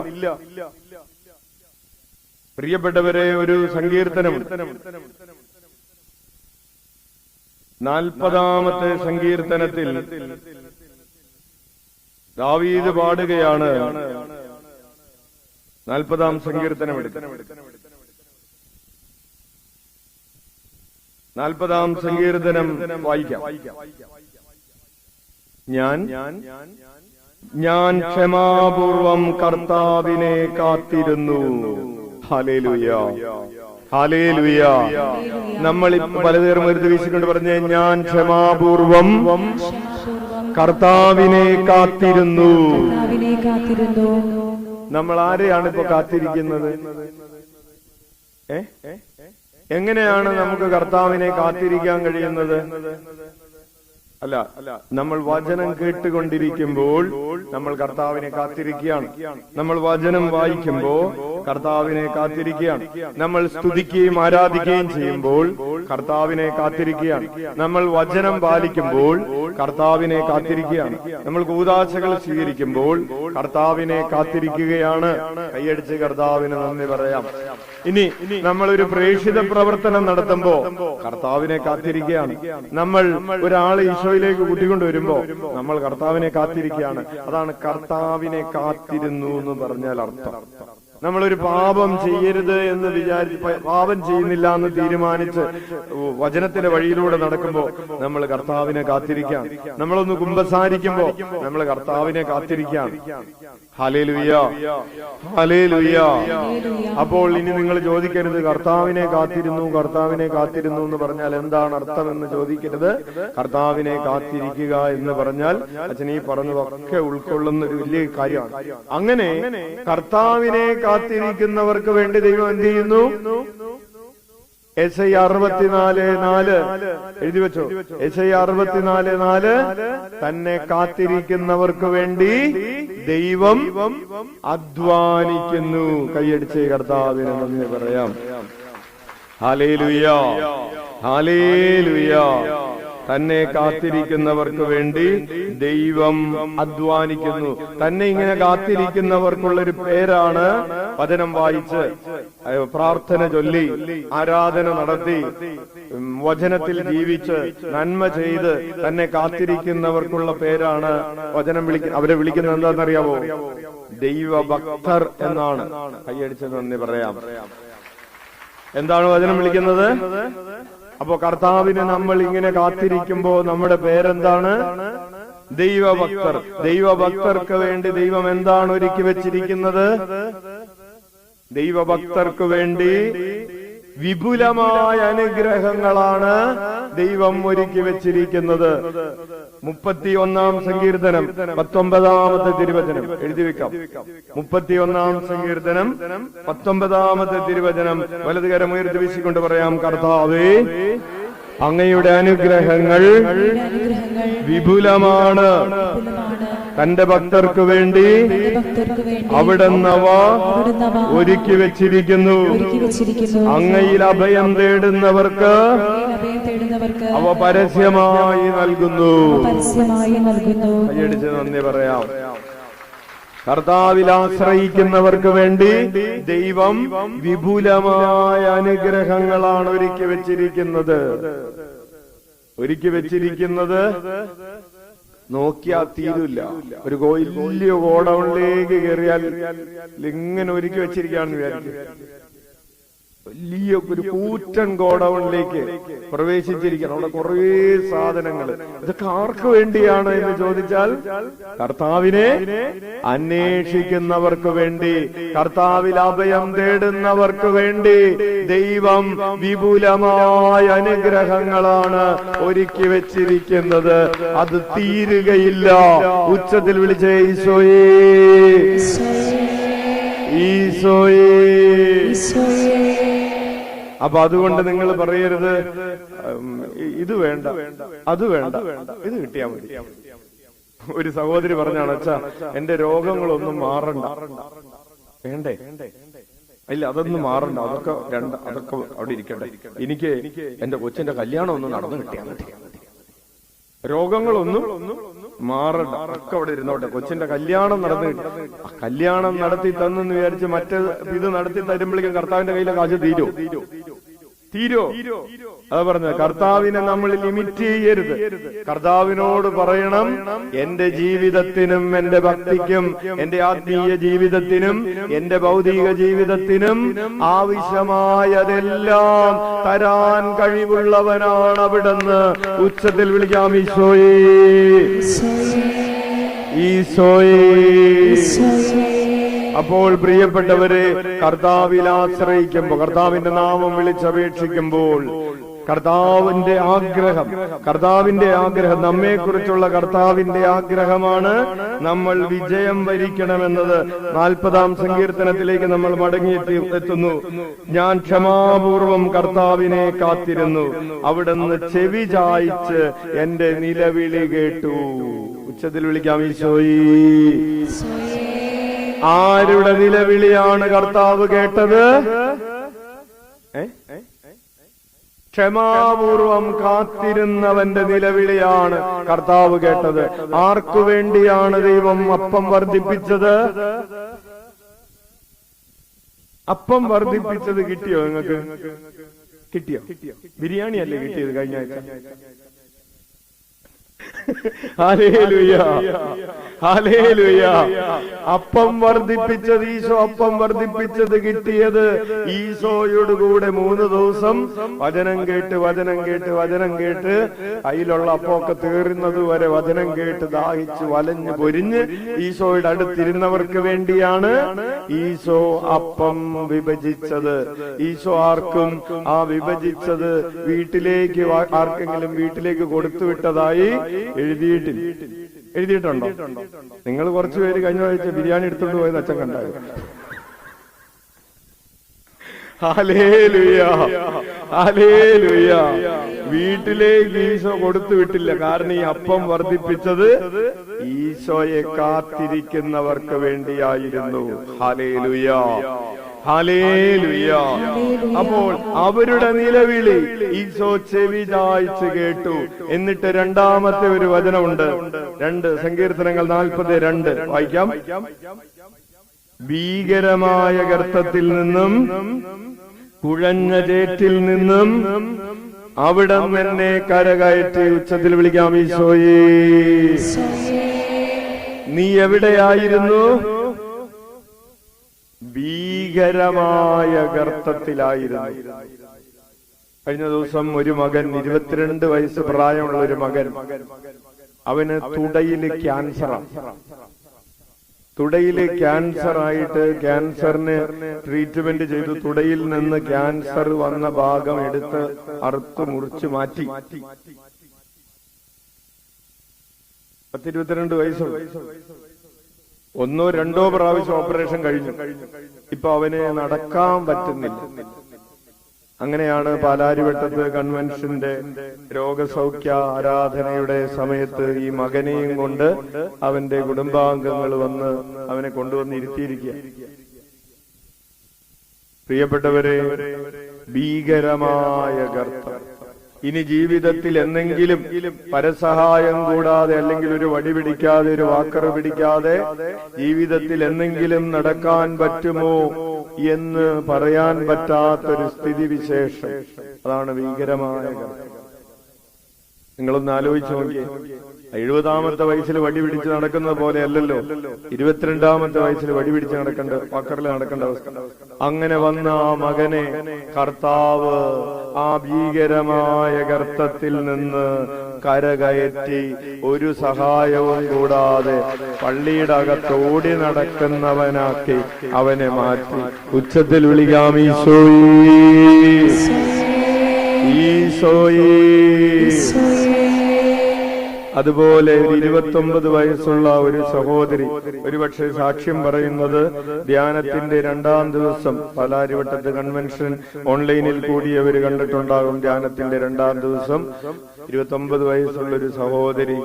പ്രിയപ്പെട്ടവരെ, ഒരു സങ്കീർത്തനം 40-ാമത്തെ സങ്കീർത്തനത്തിൽ ദാവീദ് പാടുകയാണ്. 40-ാം സങ്കീർത്തനം എടുക്കും. 40-ാം സങ്കീർത്തനം വായിക്കാം. ഞാൻ ക്ഷമാപൂർവം കർത്താവിനെ കാത്തിരുന്നു. Hallelujah, hallelujah. നമ്മൾ പലതരം ഒരു വീശിക്കൊണ്ട് പറഞ്ഞ്, ഞാൻ ക്ഷമാപൂർവം കർത്താവിനെ കാത്തിരുന്നു. നമ്മൾ ആരെയാണ് ഇപ്പൊ കാത്തിരിക്കുന്നത്? എങ്ങനെയാണ് നമുക്ക് കർത്താവിനെ കാത്തിരിക്കാൻ കഴിയുന്നത്? അല്ല, നമ്മൾ വചനം കേട്ടുകൊണ്ടിരിക്കുമ്പോൾ നമ്മൾ കർത്താവിനെ കാത്തിരിക്കുകയാണ്. നമ്മൾ വചനം വായിക്കുമ്പോൾ കർത്താവിനെ കാത്തിരിക്കുകയാണ്. നമ്മൾ സ്തുതിക്കുകയും ആരാധിക്കുകയും ചെയ്യുമ്പോൾ കർത്താവിനെ കാത്തിരിക്കുകയാണ്. നമ്മൾ വചനം പാലിക്കുമ്പോൾ കർത്താവിനെ കാത്തിരിക്കുകയാണ്. നമ്മൾ കൂദാശകൾ സ്വീകരിക്കുമ്പോൾ കർത്താവിനെ കാത്തിരിക്കുകയാണ്. കൈയടിച്ച് കർത്താവിന് നന്ദി പറയാം. ഇനി നമ്മളൊരു പ്രേക്ഷിത പ്രവർത്തനം നടത്തുമ്പോ കർത്താവിനെ കാത്തിരിക്കുകയാണ്. നമ്മൾ ഒരാളെ ഈശോയിലേക്ക് കൂട്ടിക്കൊണ്ടുവരുമ്പോ നമ്മൾ കർത്താവിനെ കാത്തിരിക്കുകയാണ്. അതാണ് കർത്താവിനെ കാത്തിരുന്നു എന്ന് പറഞ്ഞാൽ അർത്ഥം. നമ്മളൊരു പാപം ചെയ്യരുത് എന്ന് വിചാരിച്ച് പാപം ചെയ്യുന്നില്ല എന്ന് തീരുമാനിച്ച് വചനത്തിന്റെ വഴിയിലൂടെ നടക്കുമ്പോ നമ്മൾ കർത്താവിനെ കാത്തിരിക്കാം. നമ്മളൊന്ന് കുമ്പസാരിക്കുമ്പോ നമ്മൾ കർത്താവിനെ കാത്തിരിക്കാം. Hallelujah, hallelujah. അപ്പോൾ ഇനി നിങ്ങൾ ചോദിക്കരുത്, കർത്താവിനെ കാത്തിരുന്നു, കർത്താവിനെ കാത്തിരുന്നു എന്ന് പറഞ്ഞാൽ എന്താണ് അർത്ഥം എന്ന് ചോദിക്കരുത്. കർത്താവിനെ കാത്തിരിക്കുക എന്ന് പറഞ്ഞാൽ അച്ഛൻ ഈ പറഞ്ഞതൊക്കെ ഉൾക്കൊള്ളുന്ന ഒരു വലിയ കാര്യമാണ്. അങ്ങനെ കർത്താവിനെ കാത്തിരിക്കുന്നവർക്ക് വേണ്ടി ദൈവം എന്ത് ചെയ്യുന്നു? യെശയ്യാ 64:4 എഴുതി വെച്ചോ. യെശയ്യാ 64:4 തന്നെ കാത്തിരിക്കുന്നവർക്ക് വേണ്ടി ദൈവം അധ്വാനിക്കുന്നു. കൈയടിച്ച് കർത്താവിനെ നന്ദി പറയാം. Hallelujah, hallelujah. തന്നെ കാത്തിരിക്കുന്നവർക്ക് വേണ്ടി ദൈവം അധ്വാനിക്കുന്നു. തന്നെ ഇങ്ങനെ കാത്തിരിക്കുന്നവർക്കുള്ളൊരു പേരാണ് വചനം വായിച്ച്, പ്രാർത്ഥന ചൊല്ലി, ആരാധന നടത്തി, വചനത്തിൽ ജീവിച്ച്, നന്മ ചെയ്ത് തന്നെ കാത്തിരിക്കുന്നവർക്കുള്ള പേരാണ് വചനം അവരെ വിളിക്കുന്നത്. എന്താണെന്നറിയാവോ? ദൈവഭക്തർ എന്നാണ്. കൈയടിച്ച് നന്ദി പറയാം. എന്താണ് വചനം വിളിക്കുന്നത്? അപ്പോ കർത്താവിനെ നമ്മൾ ഇങ്ങനെ കാത്തിരിക്കുമ്പോ നമ്മുടെ പേരെന്താണ്? ദൈവഭക്തർ. ദൈവഭക്തർക്ക് വേണ്ടി ദൈവം എന്താണ് ഒരുക്കി വെച്ചിരിക്കുന്നത്? ദൈവഭക്തർക്ക് വേണ്ടി വിപുലമായ അനുഗ്രഹങ്ങളാണ് ദൈവം ഒരുക്കി വെച്ചിരിക്കുന്നത്. 31-ാം സങ്കീർത്തനം 19-ാമത്തെ തിരുവചനം എഴുതി വെക്കാം. 31-ാം സങ്കീർത്തനം 19-ാമത്തെ തിരുവചനം വലതുകരം ഉയർത്തി വീശിക്കൊണ്ട് പറയാം, കർത്താവേ, അങ്ങയുടെ അനുഗ്രഹങ്ങൾ വിപുലമാണ്. തന്റെ ഭക്തർക്ക് വേണ്ടി അവിടുന്നവ ഒരുക്കി വെച്ചിരിക്കുന്നു. അങ്ങയിൽ അഭയം തേടുന്നവർക്ക് അവ പരസ്യമായി നൽകുന്നു. കൈയടിച്ച് നന്ദി പറയാം. കർത്താവിൽ ആശ്രയിക്കുന്നവർക്ക് വേണ്ടി ദൈവം വിപുലമായ അനുഗ്രഹങ്ങളാണ് ഒരുക്കി വെച്ചിരിക്കുന്നത്. നോക്കിയാൽ തീരില്ല. ഒരു വലിയ ഗോഡൌണിലേക്ക് കയറിയാൽ ഇങ്ങനെ ഒരുക്കി വെച്ചിരിക്കുകയാണെന്ന് വിചാരിക്കും. വലിയ ഒരു കൂറ്റൻ ഗോഡൌണിലേക്ക് പ്രവേശിച്ചിരിക്കണം. അവിടെ കുറേ സാധനങ്ങൾ. ഇതൊക്കെ ആർക്ക് വേണ്ടിയാണ് എന്ന് ചോദിച്ചാൽ കർത്താവിനെ അന്വേഷിക്കുന്നവർക്ക് വേണ്ടി, കർത്താവിൽ അഭയം തേടുന്നവർക്ക് വേണ്ടി ദൈവം വിപുലമായ അനുഗ്രഹങ്ങളാണ് ഒരുക്കി വെച്ചിരിക്കുന്നത്. അത് തീരുകയില്ല. ഉച്ചത്തിൽ വിളിച്ചേ ഈശോയേ, ഈശോയേ. അപ്പൊ അതുകൊണ്ട് നിങ്ങൾ പറയരുത് ഇത് വേണ്ട, അത് വേണ്ട, ഇത് കിട്ടിയാൽ മതി. ഒരു സഹോദരി പറഞ്ഞാണ്, അച്ഛാ എന്റെ രോഗങ്ങളൊന്നും മാറണ്ട. വേണ്ടേ? ഇല്ല, അതൊന്നും മാറണ്ട, അതൊക്കെ അവിടെ ഇരിക്കട്ടെ. എനിക്ക് എന്റെ കൊച്ചിന്റെ കല്യാണം ഒന്നും നടന്നു കിട്ടിയാൽ മതി. രോഗങ്ങളൊന്നും മാറണ്ട, ഒക്കെ അവിടെ ഇരുന്നോട്ടെ. കൊച്ചിന്റെ കല്യാണം നടന്നു കിട്ടി. കല്യാണം നടത്തി തന്നെന്ന് വിചാരിച്ച് മറ്റേ ഇത് നടത്തി തരുമ്പോഴേക്കും കർത്താവിന്റെ കയ്യിലെ കാശ് തീരോ? അത് പറഞ്ഞത്. കർത്താവിനെ നമ്മൾ ലിമിറ്റ് ചെയ്യരുത്. കർത്താവിനോട് പറയണം, എന്റെ ജീവിതത്തിനും എന്റെ ഭക്തിക്കും എന്റെ ആത്മീയ ജീവിതത്തിനും എന്റെ ഭൗതിക ജീവിതത്തിനും ആവശ്യമായതെല്ലാം തരാൻ കഴിവുള്ളവനാണ് അവിടുന്ന്. ഉച്ചത്തിൽ വിളിക്കാം, ഈശോയേ, ഈശോയേ. അപ്പോൾ പ്രിയപ്പെട്ടവരെ, കർത്താവിൽ ആശ്രയിക്കുമ്പോൾ, കർത്താവിന്റെ നാമം വിളിച്ചപേക്ഷിക്കുമ്പോൾ കർത്താവിന്റെ ആഗ്രഹം നമ്മെക്കുറിച്ചുള്ള കർത്താവിന്റെ ആഗ്രഹമാണ് നമ്മൾ വിജയം വരിക്കണമെന്നത്. 40-ാം സങ്കീർത്തനത്തിലേക്ക് നമ്മൾ മടങ്ങിയെത്തുന്നു. ഞാൻ ക്ഷമാപൂർവം കർത്താവിനെ കാത്തിരുന്നു, അവിടുന്ന് ചെവി ചായ്ച്ച് എന്റെ നിലവിളി കേട്ടു. ഉച്ചത്തിൽ വിളിക്കാം, ഈശോയേ. ആരുടെ നിലവിളിയാണ് കർത്താവ് കേട്ടത്? ക്ഷമാപൂർവം കാത്തിരുന്നവന്റെ നിലവിളിയാണ് കർത്താവ് കേട്ടത്. ആർക്കു വേണ്ടിയാണ് ദൈവം അപ്പം വർദ്ധിപ്പിച്ചത്? അപ്പം വർദ്ധിപ്പിച്ചത് കിട്ടിയോ? നിങ്ങൾക്ക് കിട്ടിയോ? ബിരിയാണി അല്ലേ കിട്ടിയത് കഴിഞ്ഞ ആഴ്ച? Hallelujah, hallelujah. അപ്പം വർദ്ധിപ്പിച്ചത് ഈശോ, അപ്പം വർദ്ധിപ്പിച്ചത് കിട്ടിയത് ഈശോയോട് കൂടെ 3 ദിവസം വചനം കേട്ട് കയ്യിലുള്ള അപ്പമൊക്കെ തീർന്നത് വരെ വചനം കേട്ട് ദാഹിച്ച് വലഞ്ഞ് പൊരിഞ്ഞ് ഈശോയുടെ അടുത്തിരുന്നവർക്ക് വേണ്ടിയാണ് ഈശോ അപ്പം വിഭജിച്ചത്. ഈശോ ആർക്കും ആ വിഭജിച്ചത് ആർക്കെങ്കിലും വീട്ടിലേക്ക് കൊടുത്തുവിട്ടതായി എഴുതിയിട്ടുണ്ടോ? നിങ്ങൾ കുറച്ചുപേര് കഴിഞ്ഞ ആഴ്ച ബിരിയാണി എടുത്തോണ്ട് പോയത് അച്ഛൻ കണ്ടായിരുന്നു. Hallelujah, hallelujah. വീട്ടിലേക്ക് ഈശോ കൊടുത്തു വിട്ടില്ല. കാരണം ഈ അപ്പം വർദ്ധിപ്പിച്ചത് ഈശോയെ കാത്തിരിക്കുന്നവർക്ക് വേണ്ടിയായിരുന്നു. Hallelujah, hallelujah. അപ്പോൾ അവരുടെ നിലവിളി ഈശോ ചെവി ചായ്ച്ച് കേട്ടു. എന്നിട്ട് രണ്ടാമത്തെ ഒരു വചനമുണ്ട്, 2 സങ്കീർത്തനങ്ങൾ 42 വായിക്കാം. ഭീകരമായ ഗർത്തത്തിൽ നിന്നും കുഴഞ്ഞ ചേറ്റിൽ നിന്നും അവിടം എന്നെ കരകയറ്റി. ഉച്ചത്തിൽ വിളിക്കാം, ഈശോയേ. നീ എവിടെയായിരുന്നു? ഭീകരമായ ഗർത്തത്തിലായിരുന്നു. കഴിഞ്ഞ ദിവസം ഒരു മകൻ, 22 വയസ്സ് പ്രായമുള്ള ഒരു മകൻ, അവന് തുടയില് ക്യാൻസർ ആയിട്ട് ക്യാൻസറിന് ട്രീറ്റ്മെന്റ് ചെയ്തു. തുടയിൽ നിന്ന് ക്യാൻസർ വന്ന ഭാഗം എടുത്ത് അറുത്ത് മുറിച്ച് മാറ്റി. 22 വയസ്സുള്ള 1 or 2 പ്രാവശ്യം ഓപ്പറേഷൻ കഴിഞ്ഞു. ഇപ്പൊ അവന് നടക്കാൻ പറ്റുന്നില്ല. അങ്ങനെയാണ് പാലാരിവട്ടത്ത് കൺവെൻഷന്റെ രോഗസൗഖ്യ ആരാധനയുടെ സമയത്ത് ഈ മകനെയും കൊണ്ട് അവന്റെ കുടുംബാംഗങ്ങൾ വന്ന് അവനെ കൊണ്ടുവന്ന് ഇരുത്തിയിരിക്കുക. പ്രിയപ്പെട്ടവരെ, ഭീകരമായ ഗർത്തം. ഇനി ജീവിതത്തിൽ എന്നെങ്കിലും പരസഹായം കൂടാതെ, അല്ലെങ്കിൽ ഒരു വടി പിടിക്കാതെ, ഒരു വാക്കർ പിടിക്കാതെ ജീവിതത്തിൽ എന്നെങ്കിലും നടക്കാൻ പറ്റുമോ എന്ന് പറയാൻ പറ്റാത്തൊരു സ്ഥിതിവിശേഷം. അതാണ് ഭീകരമായ ഗർത്തം. നിങ്ങളൊന്ന് ആലോചിച്ച് നോക്കിയേ. 70-ാമത്തെ വയസ്സിൽ വടി പിടിച്ച് നടക്കുന്നത് പോലെ അല്ലല്ലോ 22-ാമത്തെ വയസ്സിൽ വടി പിടിച്ച് നടക്കേണ്ട, വാക്കറിൽ നടക്കേണ്ട അവസ്ഥ. അങ്ങനെ വന്ന ആ മകനെ കർത്താവ് ആ ഭീകരമായ ഗർത്തത്തിൽ നിന്ന് കരകയറ്റി ഒരു സഹായവും കൂടാതെ പള്ളിയുടെ അകത്ത് ഓടി നടക്കുന്നവനാക്കി അവനെ മാറ്റി. ഉച്ചത്തിൽ വിളിക്കാം, ഈശോയേ, ഈശോയേ. അതുപോലെ 29 വയസ്സുള്ള ഒരു സഹോദരി, ഒരുപക്ഷെ സാക്ഷ്യം പറയുന്നത് ധ്യാനത്തിന്റെ 2-ാം ദിവസം പാലാരിവട്ടത്ത് കൺവെൻഷൻ ഓൺലൈനിൽ കൂടിയവർ കണ്ടിട്ടുണ്ടാകും. ധ്യാനത്തിന്റെ 2-ാം ദിവസം 29 വയസ്സുള്ള ഒരു സഹോദരി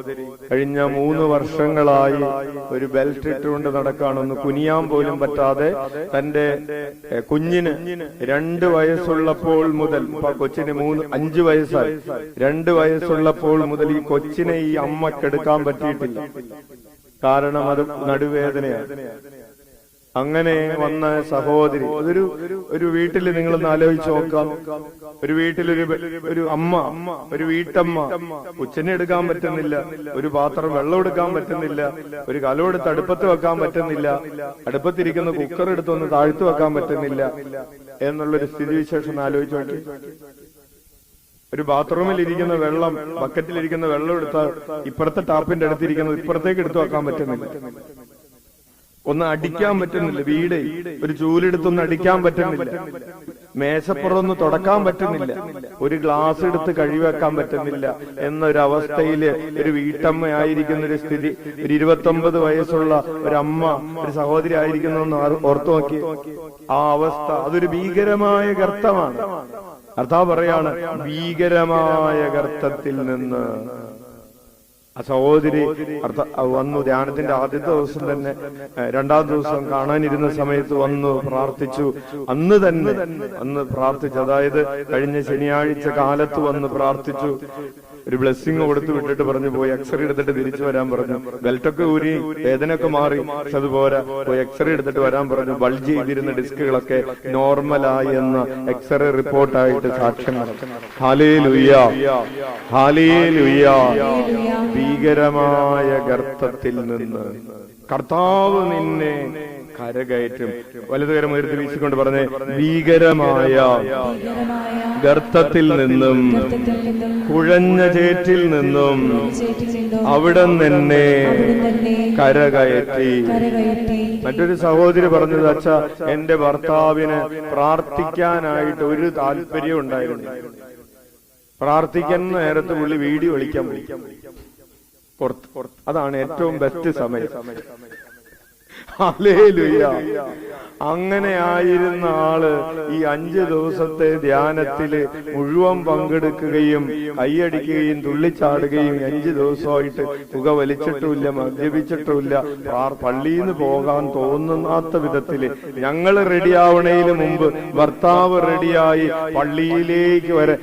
കഴിഞ്ഞ 3 വർഷങ്ങളായി ഒരു ബെൽറ്റ് ഇട്ടുകൊണ്ട് നടക്കാണെന്ന് കുനിയാൻ പോലും പറ്റാതെ തന്റെ കുഞ്ഞിന് 2 വയസ്സുള്ളപ്പോൾ മുതൽ, കൊച്ചിന് 5 വയസ്സായി, 2 വയസ്സുള്ളപ്പോൾ മുതൽ ഈ കൊച്ചിനെ ഈ അമ്മക്കെടുക്കാൻ പറ്റിയിട്ടില്ല. കാരണം അത് നടുവേദനയാണ്. അങ്ങനെ വന്ന സഹോദരി, ഒരു വീട്ടിൽ നിങ്ങളൊന്ന് ആലോചിച്ച് നോക്കാം. ഒരു വീട്ടിലൊരു അമ്മ, ഒരു വീട്ടമ്മ കൊച്ചിനെ എടുക്കാൻ പറ്റുന്നില്ല, ഒരു പാത്രം വെള്ളം എടുക്കാൻ പറ്റുന്നില്ല, ഒരു കലമെടുത്ത് അടുപ്പത്ത് വെക്കാൻ പറ്റുന്നില്ല, അടുപ്പത്തിരിക്കുന്ന കുക്കർ എടുത്തൊന്ന് താഴ്ത്തു വെക്കാൻ പറ്റുന്നില്ല എന്നുള്ളൊരു സ്ഥിതിവിശേഷം ആലോചിച്ച് നോക്കി. ഒരു ബാത്റൂമിൽ ഇരിക്കുന്ന വെള്ളം, ബക്കറ്റിലിരിക്കുന്ന വെള്ളം എടുത്താൽ ഇപ്പുറത്തെ ടാപ്പിന്റെ അടുത്തിരിക്കുന്നത് ഇപ്പുറത്തേക്ക് എടുത്തു വെക്കാൻ പറ്റുന്നില്ല. ഒന്ന് അടിക്കാൻ പറ്റുന്നില്ല. വീട് ഒരു ചൂലെടുത്തൊന്ന് അടിക്കാൻ പറ്റുന്നില്ല. മേശപ്പുറമൊന്ന് തുടക്കാൻ പറ്റുന്നില്ല. ഒരു ഗ്ലാസ് എടുത്ത് കഴിവെക്കാൻ പറ്റുന്നില്ല എന്നൊരവസ്ഥയില് ഒരു വീട്ടമ്മയായിരിക്കുന്ന ഒരു സ്ഥിതി. ഒരു 29 വയസ്സുള്ള ഒരമ്മ, ഒരു സഹോദരി ആയിരിക്കുന്നതെന്ന് ഓർത്തു നോക്കി. ആ അവസ്ഥ, അതൊരു ഭീകരമായ ഗർത്തമാണ്. കർത്താവ് പറയാണ്, ഭീകരമായ ഗർത്തത്തിൽ നിന്ന് ആ സഹോദരി വന്നു. ധ്യാനത്തിന്റെ ആദ്യത്തെ ദിവസം തന്നെ, 2-ാം ദിവസം കാണാനിരുന്ന സമയത്ത് വന്നു പ്രാർത്ഥിച്ചു. അന്ന് പ്രാർത്ഥിച്ചു, അതായത് കഴിഞ്ഞ ശനിയാഴ്ച കാലത്ത് വന്ന് പ്രാർത്ഥിച്ചു. ഒരു ബ്ലെസ്സിങ് കൊടുത്തു വിട്ടിട്ട് പറഞ്ഞു, പോയി എക്സ്റേ എടുത്തിട്ട് തിരിച്ചു വരാൻ പറഞ്ഞു. ബെൽറ്റൊക്കെ ഊരി, വേദനയൊക്കെ മാറി, പക്ഷെ അതുപോലെ പോയി എക്സ്റേ എടുത്തിട്ട് വരാൻ പറഞ്ഞു. ബൾജ് ചെയ്തിരുന്ന ഡിസ്കുകളൊക്കെ നോർമലായി എന്ന എക്സ്റേ റിപ്പോർട്ടായിട്ട് സാക്ഷ്യം. Hallelujah, hallelujah. ഭീകരമായ ഗർത്തത്തിൽ നിന്ന് കർത്താവ് നിന്നെ കരകയറ്റും. വലതുകരം ഉയർത്തി വീശിക്കൊണ്ട് പറഞ്ഞേ, ഭീകരമായ ഗർത്തത്തിൽ നിന്നും, കുഴഞ്ഞ ചേറ്റിൽ നിന്നും അവിടെ നിന്നെ കരകയറ്റി. മറ്റൊരു സഹോദരി പറഞ്ഞത്, അച്ഛാ, എന്റെ ഭർത്താവിന് പ്രാർത്ഥിക്കാനായിട്ട് ഒരു താല്പര്യം ഉണ്ടായിരുന്നു. പ്രാർത്ഥിക്കുന്ന നേരത്ത് പുള്ളി വീഡിയോ വിളിക്കാൻ പോയി പുറത്ത്. അതാണ് ഏറ്റവും ബെസ്റ്റ് സമയം. ഹല്ലേലൂയ. അങ്ങനെ ആയിരുന്ന ആള് ഈ 5 ദിവസത്തെ ധ്യാനത്തില് മുഴുവൻ പങ്കെടുക്കുകയും കൈയടിക്കുകയും തുള്ളിച്ചാടുകയും 5 ദിവസമായിട്ട് പുക വലിച്ചിട്ടുമില്ല, മദ്യപിച്ചിട്ടുമില്ല, പള്ളിയിൽ നിന്ന് പോകാൻ തോന്നുന്നാത്ത വിധത്തില് ഞങ്ങള് റെഡിയാവണേന് മുമ്പ് ഭർത്താവ് റെഡിയായി പള്ളിയിലേക്ക് വരെ.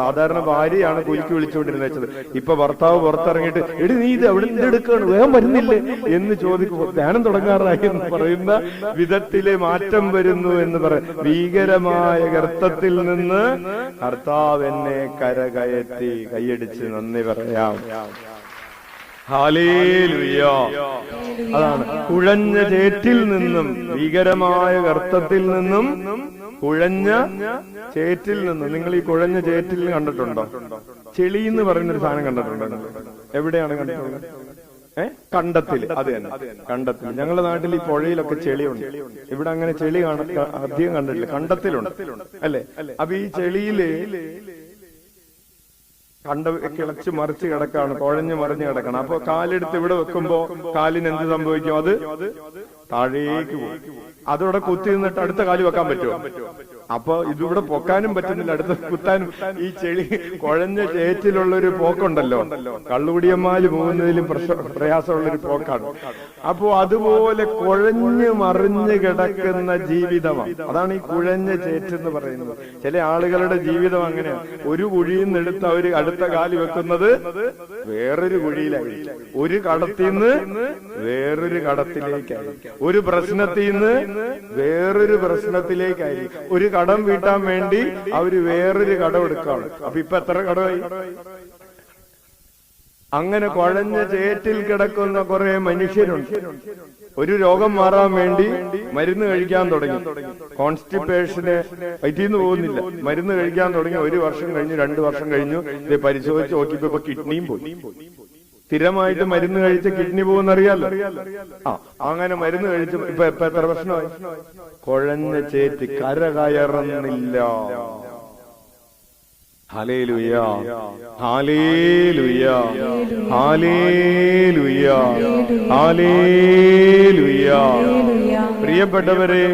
സാധാരണ ഭാര്യയാണ് കുലുക്കി വിളിച്ചുകൊണ്ടിരുന്നത് വെച്ചത്. ഇപ്പൊ ഭർത്താവ് പുറത്തിറങ്ങിയിട്ട്, എടി നീ ഇത് എവിടെ എടുക്കുകയാണ്, വേഗം വരുന്നില്ലേ എന്ന് ചോദിക്കും. ധ്യാനം തുടങ്ങാറായി എന്ന് പറയുന്ന വിധത്തിൽ മാറ്റം വരുന്നു എന്ന് പറയും. ഭീകരമായ ഗർത്തത്തിൽ നിന്ന് കർത്താവ് എന്നെ കരകയറ്റി. കൈയടിച്ച് നന്ദി പറയാം. ഹല്ലേലൂയ. അതാണ് കുഴഞ്ഞ ചേറ്റിൽ നിന്നും, ഭീകരമായ ഗർത്തത്തിൽ നിന്നും, കുഴഞ്ഞ ചേറ്റിൽ നിന്നും. നിങ്ങൾ ഈ കുഴഞ്ഞ ചേറ്റിൽ കണ്ടിട്ടുണ്ടോ? ചെളി എന്ന് പറയുന്നൊരു സാധനം കണ്ടിട്ടുണ്ടോ? എവിടെയാണ് കണ്ടിട്ടുള്ളത്? കണ്ടത്തില്. അത് തന്നെ, കണ്ടത്തിൽ. ഞങ്ങളുടെ നാട്ടിൽ ഈ പുഴയിലൊക്കെ ചെളിയുണ്ട്. ഇവിടെ അങ്ങനെ ചെളി അധികം കണ്ടിട്ടില്ല, കണ്ടത്തിലുണ്ട് അല്ലെ? അപ്പൊ ഈ ചെളിയില് കിളച്ച് മറിച്ച് കിടക്കാണ്, കുഴഞ്ഞു മറിഞ്ഞ് കിടക്കണം. അപ്പൊ കാലെടുത്ത് ഇവിടെ വെക്കുമ്പോ കാലിന് എന്ത് സംഭവിക്കും? അത് താഴേക്ക് പോകും. അതോടെ കുത്തി നിന്നിട്ട് അടുത്ത കാല് വെക്കാൻ പറ്റുമോ? അപ്പൊ ഇതിവിടെ പൊക്കാനും പറ്റുന്നില്ല, അടുത്ത് കുത്താനും. ഈ ചെളി കുഴഞ്ഞ ചേറ്റിലുള്ള ഒരു പോക്കുണ്ടല്ലോ, കള്ളുകുടിയന്മാര് പോകുന്നതിലും പ്രയാസമുള്ളൊരു പോക്കാണ്. അപ്പോ അതുപോലെ കുഴഞ്ഞു മറിഞ്ഞു കിടക്കുന്ന ജീവിതമാണ്. അതാണ് ഈ കുഴഞ്ഞ ചേറ്റെന്ന് പറയുന്നത്. ചില ആളുകളുടെ ജീവിതം അങ്ങനെയാണ്. ഒരു കുഴിയിൽ നിന്ന് എടുത്ത് അവര് അടുത്ത കാല് വെക്കുന്നത് വേറൊരു കുഴിയിലായിരിക്കും. ഒരു കടത്തിൽ നിന്ന് വേറൊരു കടത്തിലേക്കായിരിക്കും. ഒരു പ്രശ്നത്തിൽ നിന്ന് വേറൊരു പ്രശ്നത്തിലേക്കായിരിക്കും. ഒരു കടം വീട്ടാൻ വേണ്ടി അവര് വേറൊരു കടം എടുക്കുകയാണ്. അപ്പൊ ഇപ്പൊ എത്ര കടമായി? അങ്ങനെ കുഴഞ്ഞ ചേറ്റിൽ കിടക്കുന്ന കുറെ മനുഷ്യരുണ്ട്. ഒരു രോഗം മാറാൻ വേണ്ടി മരുന്ന് കഴിക്കാൻ തുടങ്ങി. കോൺസ്റ്റിപ്പേഷന് വയറ്റിന്ന് പോകുന്നില്ല, മരുന്ന് കഴിക്കാൻ തുടങ്ങി. 1 വർഷം കഴിഞ്ഞു, 2 വർഷം കഴിഞ്ഞു. ഇത് പരിശോധിച്ച് നോക്കിയപ്പോ ഇപ്പൊ കിഡ്നിയും പോയി. സ്ഥിരമായിട്ട് മരുന്ന് കഴിച്ച് കിഡ്നി പോകുന്നറിയാലോ. അങ്ങനെ മരുന്ന് കഴിച്ച് ഇപ്പൊ എത്ര പ്രശ്നമായി? കുഴഞ്ഞ ചേറ്റ് കരകയറുന്നില്ല. Hallelujah, hallelujah, hallelujah, hallelujah. പ്രിയപ്പെട്ടവരെ,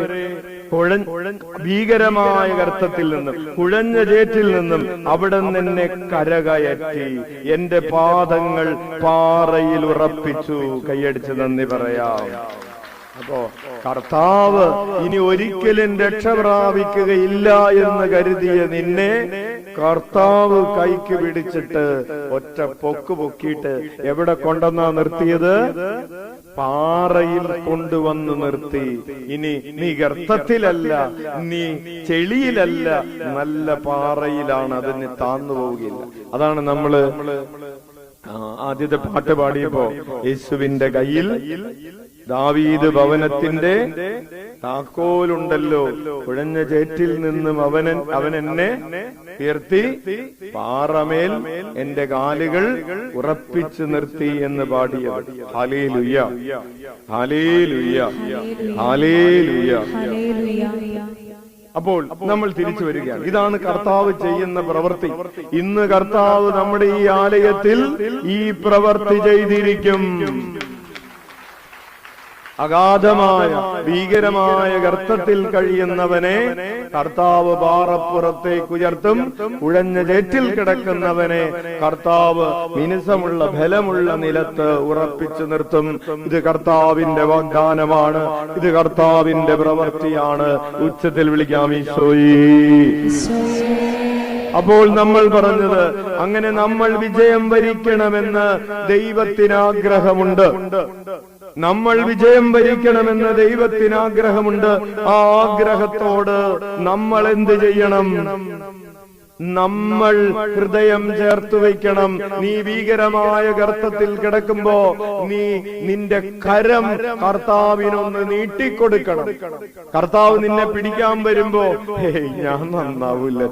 ഭീകരമായ ഗർത്തത്തിൽ നിന്നും, കുഴഞ്ഞ ചേറ്റിൽ നിന്നും അവിടെ നിന്നെ കരകയറ്റി എന്റെ പാദങ്ങൾ പാറയിൽ ഉറപ്പിച്ചു. കൈയടിച്ച് നന്ദി പറയാം. അപ്പോ കർത്താവ് ഇനി ഒരിക്കലും രക്ഷ പ്രാപിക്കുകയില്ല എന്ന് കരുതിയ നിന്നെ കർത്താവ് കൈക്ക് പിടിച്ചിട്ട് ഒറ്റ പൊക്ക് പൊക്കിയിട്ട് എവിടെ കൊണ്ടെന്നാ നിർത്തിയത്? പാറയിൽ കൊണ്ടുവന്ന് നിർത്തി. ഇനി നീ ഗർത്തത്തിലല്ല, നീ ചെളിയിലല്ല, നല്ല പാറയിലാണ്. അതിന് താന്നു പോവുകയില്ല. അതാണ് നമ്മള് ആദ്യത്തെ പാട്ട് പാടിയപ്പോ, യേശുവിന്റെ കയ്യിൽ ദാവീദ് ഭവനത്തിന്റെ താക്കോലുണ്ടല്ലോ, കുഴഞ്ഞ ചേറ്റിൽ നിന്നും അവൻ എന്നെ ഉയർത്തി പാറമേൽ എന്റെ കാലുകൾ ഉറപ്പിച്ചു നിർത്തി എന്ന് പാടിയത്. Hallelujah, hallelujah, hallelujah. അപ്പോൾ നമ്മൾ തിരിച്ചു വരികയാണ്. ഇതാണ് കർത്താവ് ചെയ്യുന്ന പ്രവൃത്തി. ഇന്ന് കർത്താവ് നമ്മുടെ ഈ ആലയത്തിൽ ഈ പ്രവൃത്തി ചെയ്തിരിക്കും. അഗാധമായ ഭീകരമായ ഗർത്തത്തിൽ കഴിയുന്നവനെ കർത്താവ് പാറപ്പുറത്തേക്ക് ഉയർത്തും. കുഴഞ്ഞ ചേറ്റിൽ കിടക്കുന്നവനെ കർത്താവ് മിനുസമുള്ള ബലമുള്ള നിലത്ത് ഉറപ്പിച്ചു നിർത്തും. ഇത് കർത്താവിന്റെ വാഗ്ദാനമാണ്, ഇത് കർത്താവിന്റെ പ്രവൃത്തിയാണ്. ഉച്ചത്തിൽ വിളിക്കാം ഈശോയേ. അപ്പോൾ നമ്മൾ പറഞ്ഞത്, അങ്ങനെ നമ്മൾ വിജയം വരിക്കണമെന്ന് ദൈവത്തിന് ആഗ്രഹമുണ്ട്. നമ്മൾ വിജയം വരിക്കണമെന്ന് ദൈവത്തിന് ആഗ്രഹമുണ്ട്. ആ ആഗ്രഹത്തോട് നമ്മൾ എന്ത് ചെയ്യണം? നമ്മൾ ഹൃദയം ചേർത്ത് വയ്ക്കണം. നീ ഭീകരമായ ഗർത്തത്തിൽ കിടക്കുമ്പോ നിന്റെ കരം കർത്താവിനൊന്ന് നീട്ടിക്കൊടുക്കണം. കർത്താവ് നിന്നെ പിടിക്കാൻ വരുമ്പോ, ഞാൻ നന്നാവൂല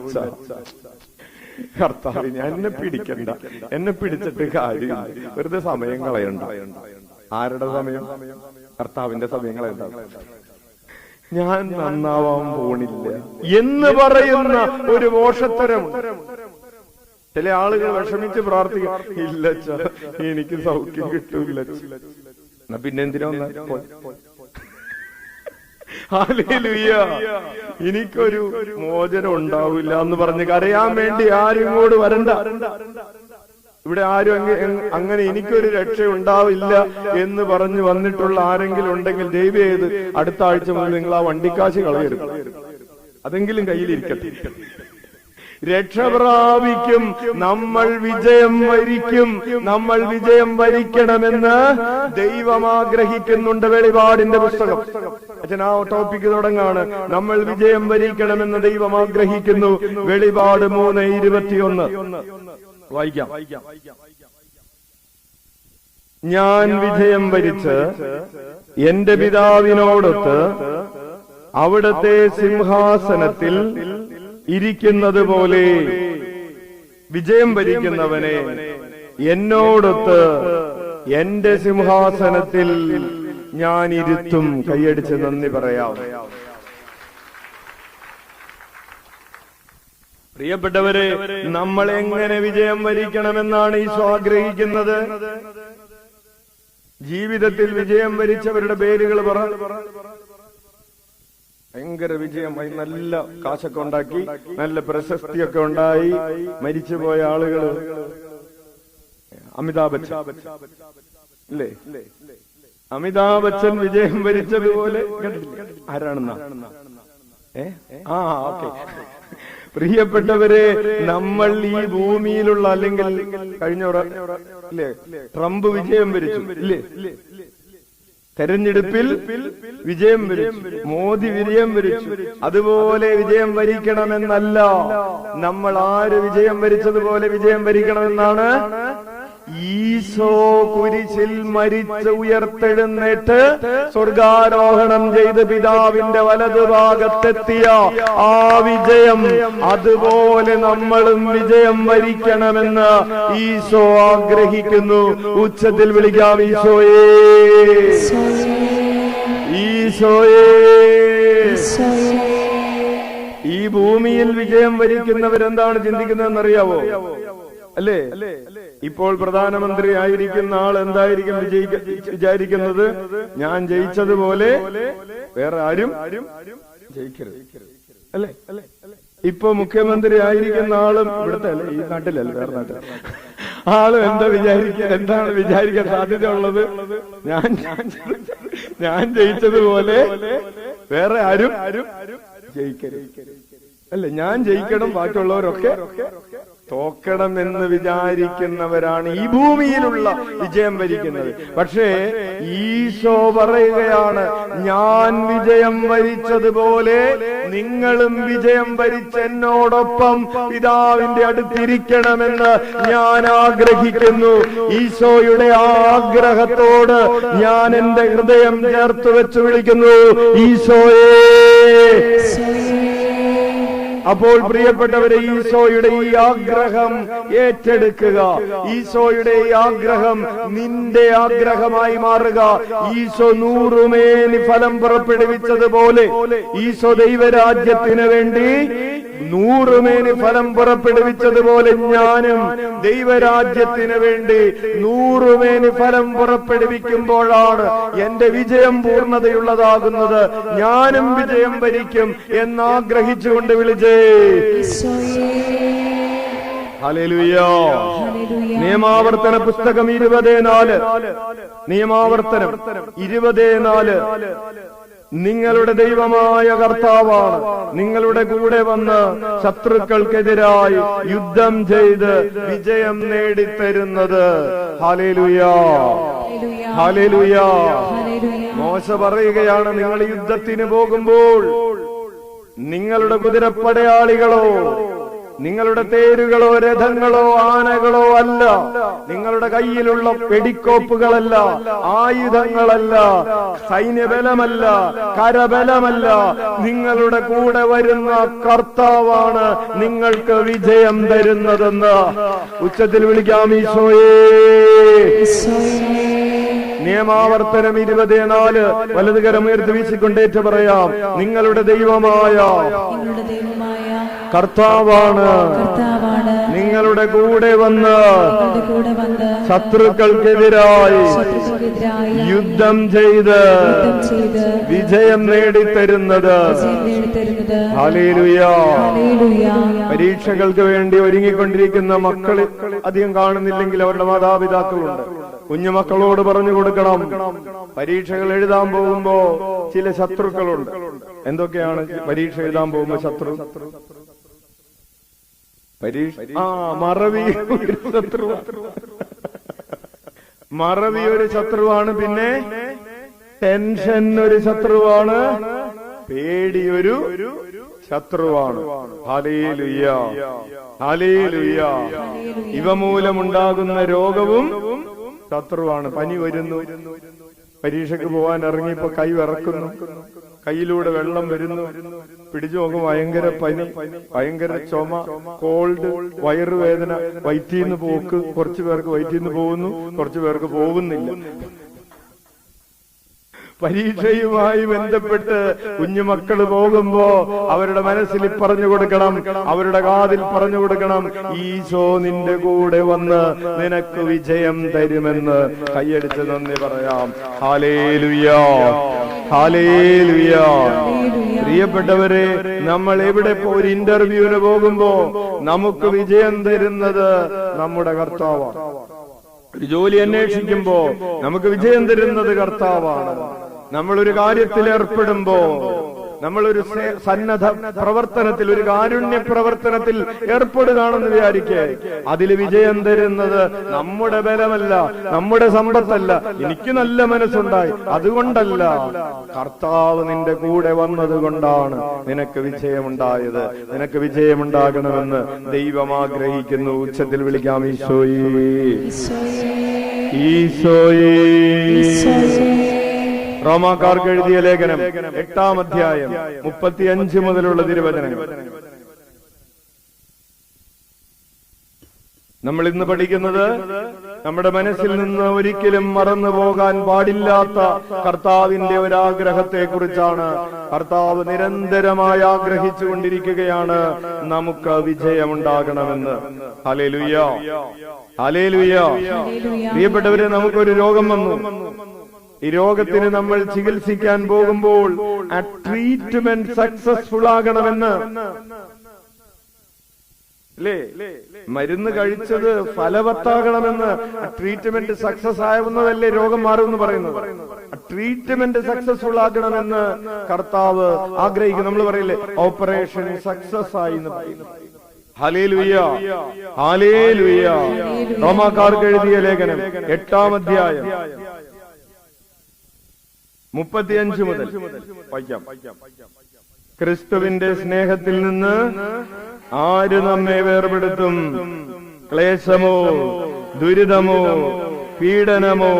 കർത്താവ്, ഞാൻ എന്നെ പിടിക്കണ്ട, എന്നെ പിടിച്ചിട്ട് കാര്യം, വെറുതെ സമയം കളയണ്ട. ആരുടെ സമയം? കർത്താവിന്റെ സമയം കളയണ്ട. ഞാൻ നന്നാവാൻ പോണില്ല എന്ന് പറയുന്ന ഒരു മോശത്തരം. ചില ആളുകൾ വിഷമിച്ച് പ്രാർത്ഥിക്കും, ഇല്ല എനിക്ക് സൗഖ്യം കിട്ടൂല. എന്നാ പിന്നെ എന്തിനാ? ഹല്ലേലൂയ, എനിക്കൊരു മോചനം ഉണ്ടാവില്ല എന്ന് പറഞ്ഞ് കരയാൻ വേണ്ടി ആരും ഇങ്ങോട്ട് വരണ്ട. ഇവിടെ ആരും അങ്ങനെ എനിക്കൊരു രക്ഷ ഉണ്ടാവില്ല എന്ന് പറഞ്ഞു വന്നിട്ടുള്ള ആരെങ്കിലും ഉണ്ടെങ്കിൽ ദയവ് ചെയ്ത് അടുത്ത ആഴ്ച മുതൽ നിങ്ങൾ ആ വണ്ടിക്കാശ് കളയരുത്. അതെങ്കിലും കയ്യിലിരിക്കട്ടെ. രക്ഷ പ്രാപിക്കും, നമ്മൾ വിജയം വരിക്കും. നമ്മൾ വിജയം വരിക്കണമെന്ന് ദൈവം ആഗ്രഹിക്കുന്നുണ്ട്. വെളിപാടിന്റെ പുസ്തകം അച്ഛൻ ആ ടോപ്പിക്ക് തുടങ്ങാണ്. നമ്മൾ വിജയം വരിക്കണമെന്ന് ദൈവം ആഗ്രഹിക്കുന്നു. വെളിപാട് 3:21 വായിക്കാം. ഞാൻ വിജയം വരിച്ച് എന്റെ പിതാവിനോടൊത്ത് അവിടുത്തെ സിംഹാസനത്തിൽ ഇരിക്കുന്നത് പോലെ വിജയം വരിക്കുന്നവനെ എന്നോടൊത്ത് എന്റെ സിംഹാസനത്തിൽ ഞാൻ ഇരുത്തും. കൈയടിച്ച് നന്ദി പറയാം. പ്രിയപ്പെട്ടവരെ, നമ്മൾ എങ്ങനെ വിജയം വരിക്കണമെന്നാണ് ഈശോ ആഗ്രഹിക്കുന്നത്? ജീവിതത്തിൽ വിജയം വരിച്ചവരുടെ പേരുകൾ പറ. ഭയങ്കര വിജയമായി, നല്ല കാശൊക്കെ ഉണ്ടാക്കി, നല്ല പ്രശസ്തിയൊക്കെ ഉണ്ടായി. മരിച്ചുപോയ ആളുകൾ അമിതാഭ് ബച്ചൻ അല്ലേ? അമിതാഭ് ബച്ചൻ വിജയം വരിച്ചതുപോലെ ആരാണെന്നാ? ഓക്കെ. പ്രിയപ്പെട്ടവരെ, നമ്മൾ ഈ ഭൂമിയിലുള്ള, അല്ലെങ്കിൽ കഴിഞ്ഞ അല്ലേ ട്രംപ് വിജയം വരിച്ചു ഇല്ലേ? തെരഞ്ഞെടുപ്പിൽ വിജയം വരിച്ചു, മോദി വിജയം വരിച്ചു. അതുപോലെ വിജയം വരിക്കണമെന്നല്ല, നമ്മൾ ആര് വിജയം വരിച്ചതുപോലെ വിജയം വരിക്കണമെന്നാണ്. ഈശോ കുരിശിൽ മരിച്ച് ഉയർത്തെഴുന്നേറ്റ് സ്വർഗാരോഹണം ചെയ്ത് പിതാവിന്റെ വലതുഭാഗത്തെത്തിയ ആ വിജയം, അതുപോലെ നമ്മളും വിജയം വരിക്കണമെന്ന് ഈശോ ആഗ്രഹിക്കുന്നു. ഉച്ചത്തിൽ വിളിക്കാം, ഈശോയേ, ഈശോയേ. ഈ ഭൂമിയിൽ വിജയം വരിക്കുന്നവരെന്താണ് ചിന്തിക്കുന്നതെന്നറിയാവോ? അല്ലേ? ഇപ്പോൾ പ്രധാനമന്ത്രി ആയിരിക്കുന്ന ആൾ എന്തായിരിക്കും വിചാരിക്കുന്നത്? ഞാൻ ജയിച്ചതുപോലെ വേറെ ആരും ജയിക്കരുത്, അല്ലേ? ഇപ്പൊ മുഖ്യമന്ത്രി ആയിരിക്കുന്ന ആളും ഇവിടുത്തെ അല്ലെ, ഈ നാട്ടിലല്ല, വേറെ നാട്ടിൽ ആളും എന്താണ് വിചാരിക്കാൻ സാധ്യത ഉള്ളത്? ഞാൻ ജയിച്ചതുപോലെ വേറെ ആരും ജയിക്കരുത്, അല്ലെ? ഞാൻ ജയിക്കണം, ബാക്കിയുള്ളവരൊക്കെ തോക്കണം എന്ന് വിചാരിക്കുന്നവരാണ് ഈ ഭൂമിയിലുള്ള വിജയം വരിക്കുന്നത്. പക്ഷേ ഈശോ പറയുകയാണ്, ഞാൻ വിജയം വരിച്ചതുപോലെ നിങ്ങളും വിജയം വരിച്ച് എന്നോടൊപ്പം പിതാവിന്റെ അടുത്തിരിക്കണമെന്ന് ഞാൻ ആഗ്രഹിക്കുന്നു. ഈശോയുടെ ആഗ്രഹത്തോട് ഞാൻ എന്റെ ഹൃദയം ചേർത്ത് വെച്ച് വിളിക്കുന്നു, ഈശോയേ. അപ്പോൾ പ്രിയപ്പെട്ടവരെ, ഈശോയുടെ ഈ ആഗ്രഹം ഏറ്റെടുക്കുക. ഈശോയുടെ ഈ ആഗ്രഹം നിന്റെ ആഗ്രഹമായി മാറുക. ഈശോ 100 മേനി ഫലം പുറപ്പെടുവിച്ചതുപോലെ, ഈശോ ദൈവരാജ്യത്തിന് വേണ്ടി 100 മേനി ഫലം പുറപ്പെടുവിച്ചതുപോലെ, ഞാനും ദൈവരാജ്യത്തിന് വേണ്ടി 100 മേനി ഫലം പുറപ്പെടുവിക്കുമ്പോഴാണ് എന്റെ വിജയം പൂർണ്ണതയുള്ളതാകുന്നത്. ഞാനും വിജയം വരിക്കും എന്നാഗ്രഹിച്ചുകൊണ്ട് വിളിച്ചേ ഹല്ലേലൂയ. നിയമാവർത്തന പുസ്തകം 20:4. നിയമാവർത്തനം 20:4. നിങ്ങളുടെ ദൈവമായ കർത്താവാണ് നിങ്ങളുടെ കൂടെ വന്ന് ശത്രുക്കൾക്കെതിരായി യുദ്ധം ചെയ്ത് വിജയം നേടിത്തരുന്നത്. Hallelujah, hallelujah. മോശ പറയുകയാണ്, നിങ്ങൾ യുദ്ധത്തിന് പോകുമ്പോൾ നിങ്ങളുടെ കുതിരപ്പടയാളികളോ നിങ്ങളുടെ തേരുകളോ രഥങ്ങളോ ആനകളോ അല്ല, നിങ്ങളുടെ കയ്യിലുള്ള വെടിക്കോപ്പുകളല്ല, ആയുധങ്ങളല്ല, സൈന്യബലമല്ല, കരബലമല്ല, നിങ്ങളുടെ കൂടെ വരുന്ന കർത്താവാണ് നിങ്ങൾക്ക് വിജയം തരുന്നതെന്ന് ഉച്ചത്തിൽ വിളിക്കാം, ഈശോയേ. നിയമാവർത്തനം 20:4. വലതുകരം ഉയർത്തി വീശിക്കൊണ്ടേറ്റ് പറയാം, നിങ്ങളുടെ ദൈവമായ കർത്താവാണ് നിങ്ങളുടെ കൂടെ വന്ന് ശത്രുക്കൾക്കെതിരായി യുദ്ധം ചെയ്ത് വിജയം നേടിത്തരുന്നത്. ഹല്ലേലൂയ. പരീക്ഷകൾക്ക് വേണ്ടി ഒരുങ്ങിക്കൊണ്ടിരിക്കുന്ന മക്കൾ അധികം കാണുന്നില്ലെങ്കിൽ അവരുടെ മാതാപിതാക്കളുണ്ട്. കുഞ്ഞുമക്കളോട് പറഞ്ഞു കൊടുക്കണം, പരീക്ഷകൾ എഴുതാൻ പോകുമ്പോ ചില ശത്രുക്കളുണ്ട്. എന്തൊക്കെയാണ് പരീക്ഷ എഴുതാൻ പോകുമ്പോ ശത്രു? മറവി ഒരു ശത്രുവാണ്. മറവി ഒരു ശത്രുവാണ്. പിന്നെ ടെൻഷൻ ഒരു ശത്രുവാണ്. പേടി ഒരു ശത്രുവാണ്. Hallelujah, hallelujah. ഇവ മൂലമുണ്ടാകുന്ന രോഗവും ശത്രുവാണ്. പനി വരുന്നു, പരീക്ഷയ്ക്ക് പോകാൻ ഇറങ്ങിയപ്പോ കൈ വിറക്കുന്നു, കയ്യിലൂടെ വെള്ളം വരുന്നു, പിടിച്ചു നോക്കും ഭയങ്കര പനി, ഭയങ്കര ചുമ, കോൾഡ്, വയറുവേദന, വയറ്റീന്ന് പോക്ക്. കുറച്ചു പേർക്ക് വയറ്റീന്ന് പോകുന്നു, കുറച്ചു പേർക്ക് പോകുന്നില്ല. പരീക്ഷയുമായി ബന്ധപ്പെട്ട് കുഞ്ഞുമക്കൾ പോകുമ്പോ അവരുടെ മനസ്സിൽ പറഞ്ഞു കൊടുക്കണം, അവരുടെ കാതിൽ പറഞ്ഞു കൊടുക്കണം, ഈശോ നിന്റെ കൂടെ വന്ന് നിനക്ക് വിജയം തരുമെന്ന്. കൈയടിച്ച് നന്ദി പറയാം. Hallelujah, hallelujah. പ്രിയപ്പെട്ടവരെ, നമ്മൾ എവിടെ ഒരു ഇന്റർവ്യൂവിന് പോകുമ്പോ നമുക്ക് വിജയം തരുന്നത് നമ്മുടെ കർത്താവാണ്. ഒരു ജോലി അന്വേഷിക്കുമ്പോ നമുക്ക് വിജയം തരുന്നത് കർത്താവാണ്. നമ്മളൊരു കാര്യത്തിൽ ഏർപ്പെടുമ്പോ, നമ്മളൊരു സന്നദ്ധ പ്രവർത്തനത്തിൽ, ഒരു കാരുണ്യ പ്രവർത്തനത്തിൽ ഏർപ്പെടുകയാണെന്ന് വിചാരിക്കേ, അതിൽ വിജയം തരുന്നത് നമ്മുടെ ബലമല്ല, നമ്മുടെ സമ്പത്തല്ല, എനിക്ക് നല്ല മനസ്സുണ്ടായി അതുകൊണ്ടല്ല, കർത്താവ് നിന്റെ കൂടെ വന്നത് കൊണ്ടാണ് നിനക്ക് വിജയമുണ്ടായത്. നിനക്ക് വിജയമുണ്ടാകണമെന്ന് ദൈവം ആഗ്രഹിക്കുന്നു. ഉച്ചത്തിൽ വിളിക്കാം, ഈശോയേ, ഈശോയേ. റോമാക്കാർക്ക് എഴുതിയ ലേഖനം 8-ാം അധ്യായം 35 മുതലുള്ള തിരുവചനങ്ങൾ. നമ്മൾ ഇന്ന് പഠിക്കുന്നത് നമ്മുടെ മനസ്സിൽ നിന്ന് ഒരിക്കലും മറന്നു പോകാൻ പാടില്ലാത്ത കർത്താവിന്റെ ഒരാഗ്രഹത്തെ കുറിച്ചാണ്. കർത്താവ് നിരന്തരമായി ആഗ്രഹിച്ചുകൊണ്ടിരിക്കുകയാണ് നമുക്ക് വിജയമുണ്ടാകണമെന്ന്. Hallelujah, hallelujah. പ്രിയപ്പെട്ടവരെ, നമുക്കൊരു രോഗം വന്നു. ഈ രോഗത്തിന് നമ്മൾ ചികിത്സിക്കാൻ പോകുമ്പോൾ ആ ട്രീറ്റ്മെന്റ് സക്സസ്ഫുൾ ആകണമെന്ന്, അല്ലേ? മരുന്ന് കഴിച്ചത് ഫലവത്താകണമെന്ന്, ട്രീറ്റ്മെന്റ് സക്സസ് ആവുന്നതല്ലേ രോഗം മാറുമെന്ന് പറയുന്നത്. ട്രീറ്റ്മെന്റ് സക്സസ്ഫുൾ ആകണമെന്ന് കർത്താവ് ആഗ്രഹിക്കുന്നു. നമ്മൾ പറയില്ലേ, ഓപ്പറേഷൻ സക്സസ് ആയി എന്ന് പറയുന്നു. Hallelujah, hallelujah. റോമാക്കാർക്ക് എഴുതിയ ലേഖനം 8-ാം അധ്യായം 35 മുതൽ വായിക്കാം. ക്രിസ്തുവിന്റെ സ്നേഹത്തിൽ നിന്ന് ആര് നമ്മെ വേർപെടുത്തും? ക്ലേശമോ, ദുരിതമോ, പീഡനമോ,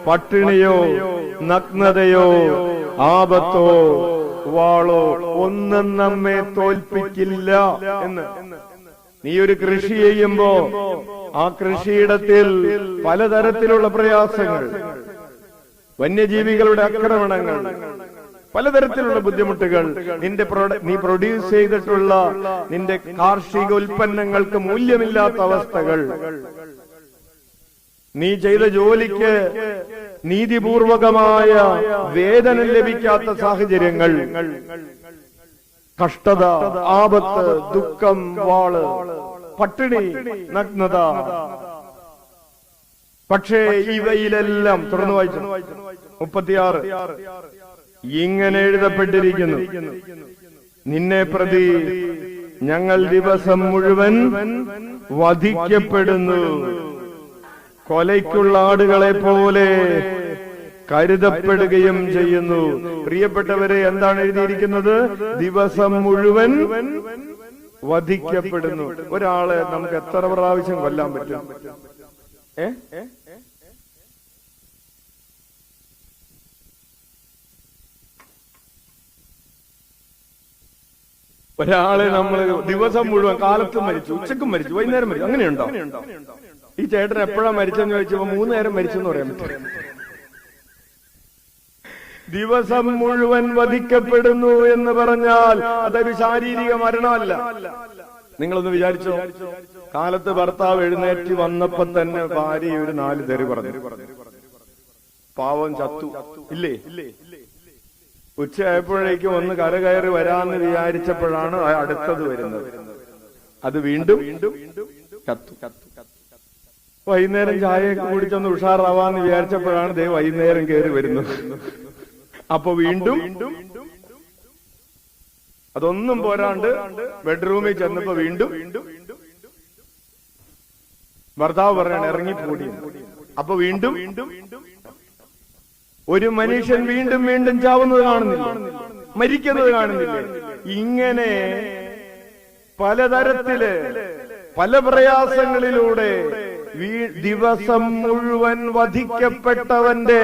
പട്ടിണിയോ, നഗ്നതയോ, ആപത്തോ, വാളോ ഒന്നും നമ്മെ തോൽപ്പിക്കില്ല എന്ന്. നീ ഒരു കൃഷി ചെയ്യുമ്പോ ആ കൃഷിയിടത്തിൽ പലതരത്തിലുള്ള പ്രയാസങ്ങൾ, വന്യജീവികളുടെ ആക്രമണങ്ങൾ, പലതരത്തിലുള്ള ബുദ്ധിമുട്ടുകൾ, നീ പ്രൊഡ്യൂസ് ചെയ്തിട്ടുള്ള നിന്റെ കാർഷിക ഉൽപ്പന്നങ്ങൾക്ക് മൂല്യമില്ലാത്ത അവസ്ഥകൾ, നീ ചെയ്ത ജോലിക്ക് നീതിപൂർവകമായ വേതനം ലഭിക്കാത്ത സാഹചര്യങ്ങൾ, കഷ്ടത, ആപത്ത്, ദുഃഖം, വാള്, പട്ടിണി, നഗ്നത. പക്ഷേ ഇവയിലെല്ലാം, തുറന്നു വായിച്ചു 36, ഇങ്ങനെ എഴുതപ്പെട്ടിരിക്കുന്നു, നിന്നെ പ്രതി ഞങ്ങൾ ദിവസം മുഴുവൻ വധിക്കപ്പെടുന്നു, കൊലയ്ക്കുള്ള ആടുകളെ പോലെ കരുതപ്പെടുകയും ചെയ്യുന്നു. പ്രിയപ്പെട്ടവരെ, എന്താണ് എഴുതിയിരിക്കുന്നത്? ദിവസം മുഴുവൻ വധിക്കപ്പെടുന്നു. ഒരാളെ നമുക്ക് എത്ര പ്രാവശ്യം കൊല്ലാൻ പറ്റും? ഒരാളെ നമ്മൾ ദിവസം മുഴുവൻ, കാലത്തും മരിച്ചു, ഉച്ചക്കും മരിച്ചു, വൈകുന്നേരം മരിച്ചു, അങ്ങനെയുണ്ടോ? ഈ ചേട്ടൻ എപ്പോഴാ മരിച്ചെന്ന് ചോദിച്ചപ്പോ 3 നേരം മരിച്ചെന്ന് പറയാൻ പറ്റും. ദിവസം മുഴുവൻ വധിക്കപ്പെടുന്നു എന്ന് പറഞ്ഞാൽ അതൊരു ശാരീരിക മരണമല്ല. നിങ്ങളൊന്ന് വിചാരിച്ചോ, കാലത്ത് ഭർത്താവ് എഴുന്നേറ്റ് വന്നപ്പോ തന്നെ ഭാര്യ ഒരു 4 തെറി പറഞ്ഞു, പാവം ചത്തു, ഇല്ലേ? ഉച്ചയായപ്പോഴേക്കും ഒന്ന് കരകയറി വരാന്ന് വിചാരിച്ചപ്പോഴാണ് അടുത്തത് വരുന്നത്, അത് വീണ്ടും ചത്തു. വൈകുന്നേരം ചായയൊക്കെ കുടിച്ചൊന്ന് ഉഷാറാവാന്ന് വിചാരിച്ചപ്പോഴാണ് ദേ വൈകുന്നേരം കയറി വരുന്നത്. അപ്പൊ വീണ്ടും അതൊന്നും പോരാണ്ട് ബെഡ്റൂമിൽ ചെന്നപ്പോ വീണ്ടും ഭർത്താവ് പറയാണ് ഇറങ്ങിപ്പോടി. അപ്പൊ വീണ്ടും ഒരു മനുഷ്യൻ വീണ്ടും വീണ്ടും ചാവുന്നത് കാണുന്നില്ല, മരിക്കുന്നത് കാണുന്നില്ല. ഇങ്ങനെ പലതരത്തില് പല പ്രയാസങ്ങളിലൂടെ ദിവസം മുഴുവൻ വധിക്കപ്പെട്ടവന്റെ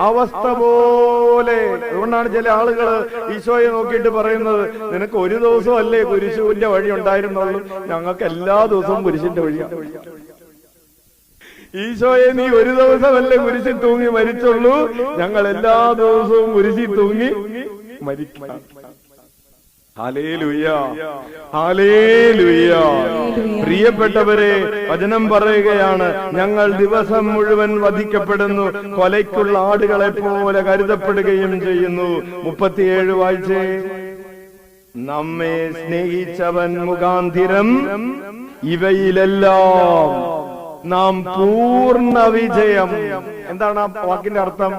അവസ്ഥ പോലെ. അതുകൊണ്ടാണ് ചില ആളുകൾ ഈശോയെ നോക്കിയിട്ട് പറയുന്നത്, നിനക്ക് ഒരു ദിവസം അല്ലേ കുരിശുവിന്റെ വഴി ഉണ്ടായിരുന്നുള്ളൂ, ഞങ്ങൾക്ക് എല്ലാ ദിവസവും കുരിശിന്റെ വഴിയാണ്. ഈശോയെ, നീ ഒരു ദിവസമല്ലേ കുരിശിൽ തൂങ്ങി മരിച്ചുള്ളൂ, ഞങ്ങൾ എല്ലാ ദിവസവും കുരിശിൽ തൂങ്ങി മരിക്കാം. Hallelujah, hallelujah. പ്രിയപ്പെട്ടവരെ, വചനം പറയുകയാണ്, ഞങ്ങൾ ദിവസം മുഴുവൻ വധിക്കപ്പെടുന്നു, കൊലയ്ക്കുള്ള ആടുകളെ പോലെ കരുതപ്പെടുകയും ചെയ്യുന്നു. 37 വായിച്ചേ. നമ്മെ സ്നേഹിച്ചവൻ മുഖാന്തിരം ഇവയിലെല്ലാം നാം പൂർണ്ണ വിജയം. എന്താണ് ആ വാക്കിന്റെ അർത്ഥം?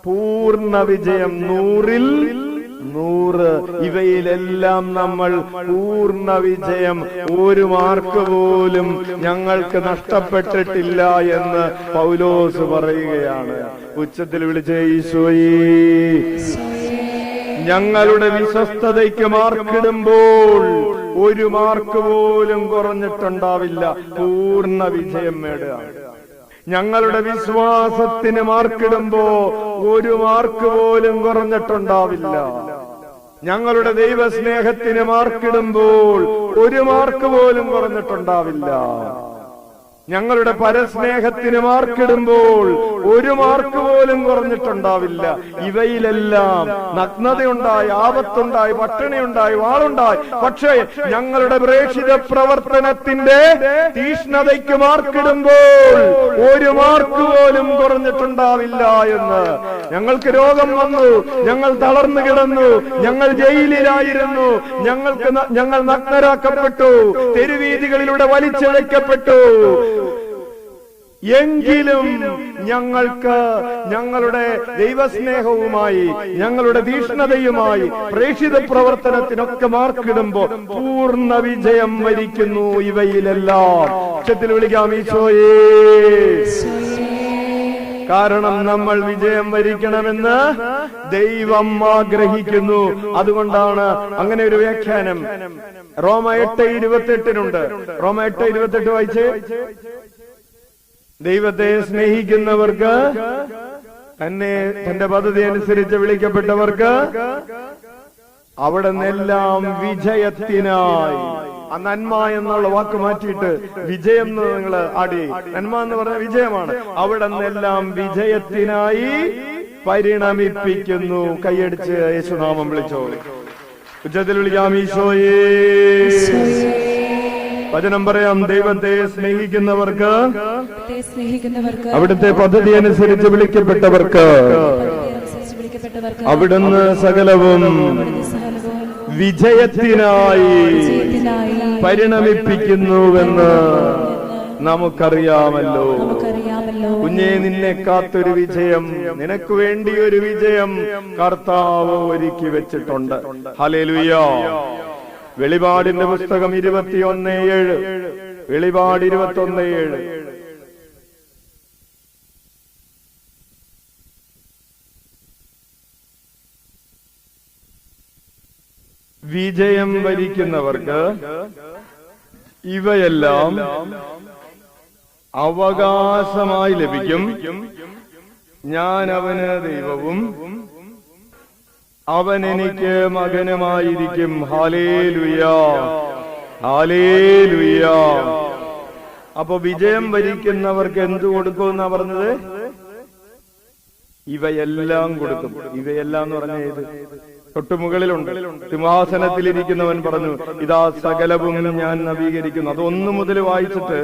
പൂർണ്ണ വിജയം, 100-ൽ 100. ഇവയിലെല്ലാം നമ്മൾ പൂർണ്ണ വിജയം, ഒരു മാർക്ക് പോലും ഞങ്ങൾക്ക് നഷ്ടപ്പെട്ടിട്ടില്ല എന്ന് പൗലോസ് പറയുകയാണ്. ഉച്ചത്തിൽ വിളിച്ച് ഈശോയേ, ഞങ്ങളുടെ വിശ്വസ്തതയ്ക്ക് മാർക്കിടുമ്പോൾ ഒരു മാർക്ക് പോലും കുറഞ്ഞിട്ടുണ്ടാവില്ല. പൂർണ്ണ വിജയം നേടുക. ഞങ്ങളുടെ വിശ്വാസത്തിന് മാർക്കിടുമ്പോ ഒരു മാർക്ക് പോലും കുറഞ്ഞിട്ടുണ്ടാവില്ല. ഞങ്ങളുടെ ദൈവസ്നേഹത്തിന് മാർക്കിടുമ്പോൾ ഒരു മാർക്ക് പോലും കുറഞ്ഞിട്ടുണ്ടാവില്ല. ഞങ്ങളുടെ പരസ്നേഹത്തിന് മാർക്കിടുമ്പോൾ ഒരു മാർക്ക് പോലും കുറഞ്ഞിട്ടുണ്ടാവില്ല. ഇവയിലെല്ലാം നഗ്നതയുണ്ടായി, ആപത്തുണ്ടായി, പട്ടിണിയുണ്ടായി, വാളുണ്ടായി. പക്ഷേ ഞങ്ങളുടെ പ്രേക്ഷിത പ്രവർത്തനത്തിന്റെ തീഷ്ണതയ്ക്ക് മാർക്കിടുമ്പോൾ ഒരു മാർക്ക് പോലും കുറഞ്ഞിട്ടുണ്ടാവില്ല എന്ന്. ഞങ്ങൾക്ക് രോഗം വന്നു, ഞങ്ങൾ തളർന്നു കിടന്നു, ഞങ്ങൾ ജയിലിലായിരുന്നു, ഞങ്ങൾ നഗ്നരാക്കപ്പെട്ടു, തെരുവീതികളിലൂടെ വലിച്ചിഴക്കപ്പെട്ടു. എങ്കിലും ഞങ്ങൾക്ക് ഞങ്ങളുടെ ദൈവസ്നേഹവുമായി, ഞങ്ങളുടെ തീഷ്ണതയുമായി, പ്രേക്ഷിത പ്രവർത്തനത്തിനൊക്കെ മാർക്കിടുമ്പോ പൂർണ്ണ വിജയം വരിക്കുന്നു. ഇവയിലെല്ലാം ഉച്ചത്തിൽ വിളിക്കാം ഈശോയേ. കാരണം നമ്മൾ വിജയം വരിക്കണമെന്ന് ദൈവം ആഗ്രഹിക്കുന്നു. അതുകൊണ്ടാണ് അങ്ങനെ ഒരു വ്യാഖ്യാനം റോമ 8:28 റോമ 8:28 വായിച്ചേ. ദൈവത്തെ സ്നേഹിക്കുന്നവർക്ക്, തന്നെ തന്റെ പദ്ധതി അനുസരിച്ച് വിളിക്കപ്പെട്ടവർക്ക് അവിടെ നിന്നെല്ലാം വിജയത്തിനായി. ആ നന്മ എന്നുള്ള വാക്ക് മാറ്റിയിട്ട് വിജയം എന്ന് നിങ്ങൾ ആടി. നന്മ എന്ന് പറഞ്ഞ വിജയമാണ്. അവിടെ നിന്നെല്ലാം വിജയത്തിനായി പരിണമിപ്പിക്കുന്നു. കൈയടിച്ച് യേശുനാമം വിളിച്ചോ. ഉച്ചത്തിൽ വിളിക്കാം ഈശോയേ. വചനം പറയാം. ദൈവത്തെ സ്നേഹിക്കുന്നവർക്ക്, അവിടുത്തെ പദ്ധതി അനുസരിച്ച് വിളിക്കപ്പെട്ടവർക്ക് അവിടുന്ന് സകലവും വിജയത്തിനായി പരിണമിപ്പിക്കുന്നുവെന്ന് നമുക്കറിയാമല്ലോ. കുഞ്ഞേ, നിന്നെ കാത്തൊരു വിജയം, നിനക്ക് വേണ്ടി ഒരു വിജയം കർത്താവ് ഒരുക്കി വെച്ചിട്ടുണ്ട്. ഹല്ലേലൂയ. വെളിപാടിന്റെ പുസ്തകം 21:7. വെളിപാട് 21:7. വിജയം വരിക്കുന്നവർക്ക് ഇവയെല്ലാം അവകാശമായി ലഭിക്കും. ഞാൻ അവന് ദൈവവും അവൻ എനിക്ക് മകനുമായിരിക്കും. Hallelujah, hallelujah. അപ്പൊ വിജയം വരിക്കുന്നവർക്ക് എന്തു കൊടുക്കുമെന്നാ പറഞ്ഞത്? ഇവയെല്ലാം കൊടുക്കും. ഇവയെല്ലാം എന്ന് പറഞ്ഞ ഏത്? തൊട്ടുമുകളിലുണ്ട്. സിംഹാസനത്തിലിരിക്കുന്നവൻ പറഞ്ഞു, ഇതാ സകലവും ഞാൻ നവീകരിക്കുന്നു. അത് 1 മുതൽ വായിച്ചിട്ട്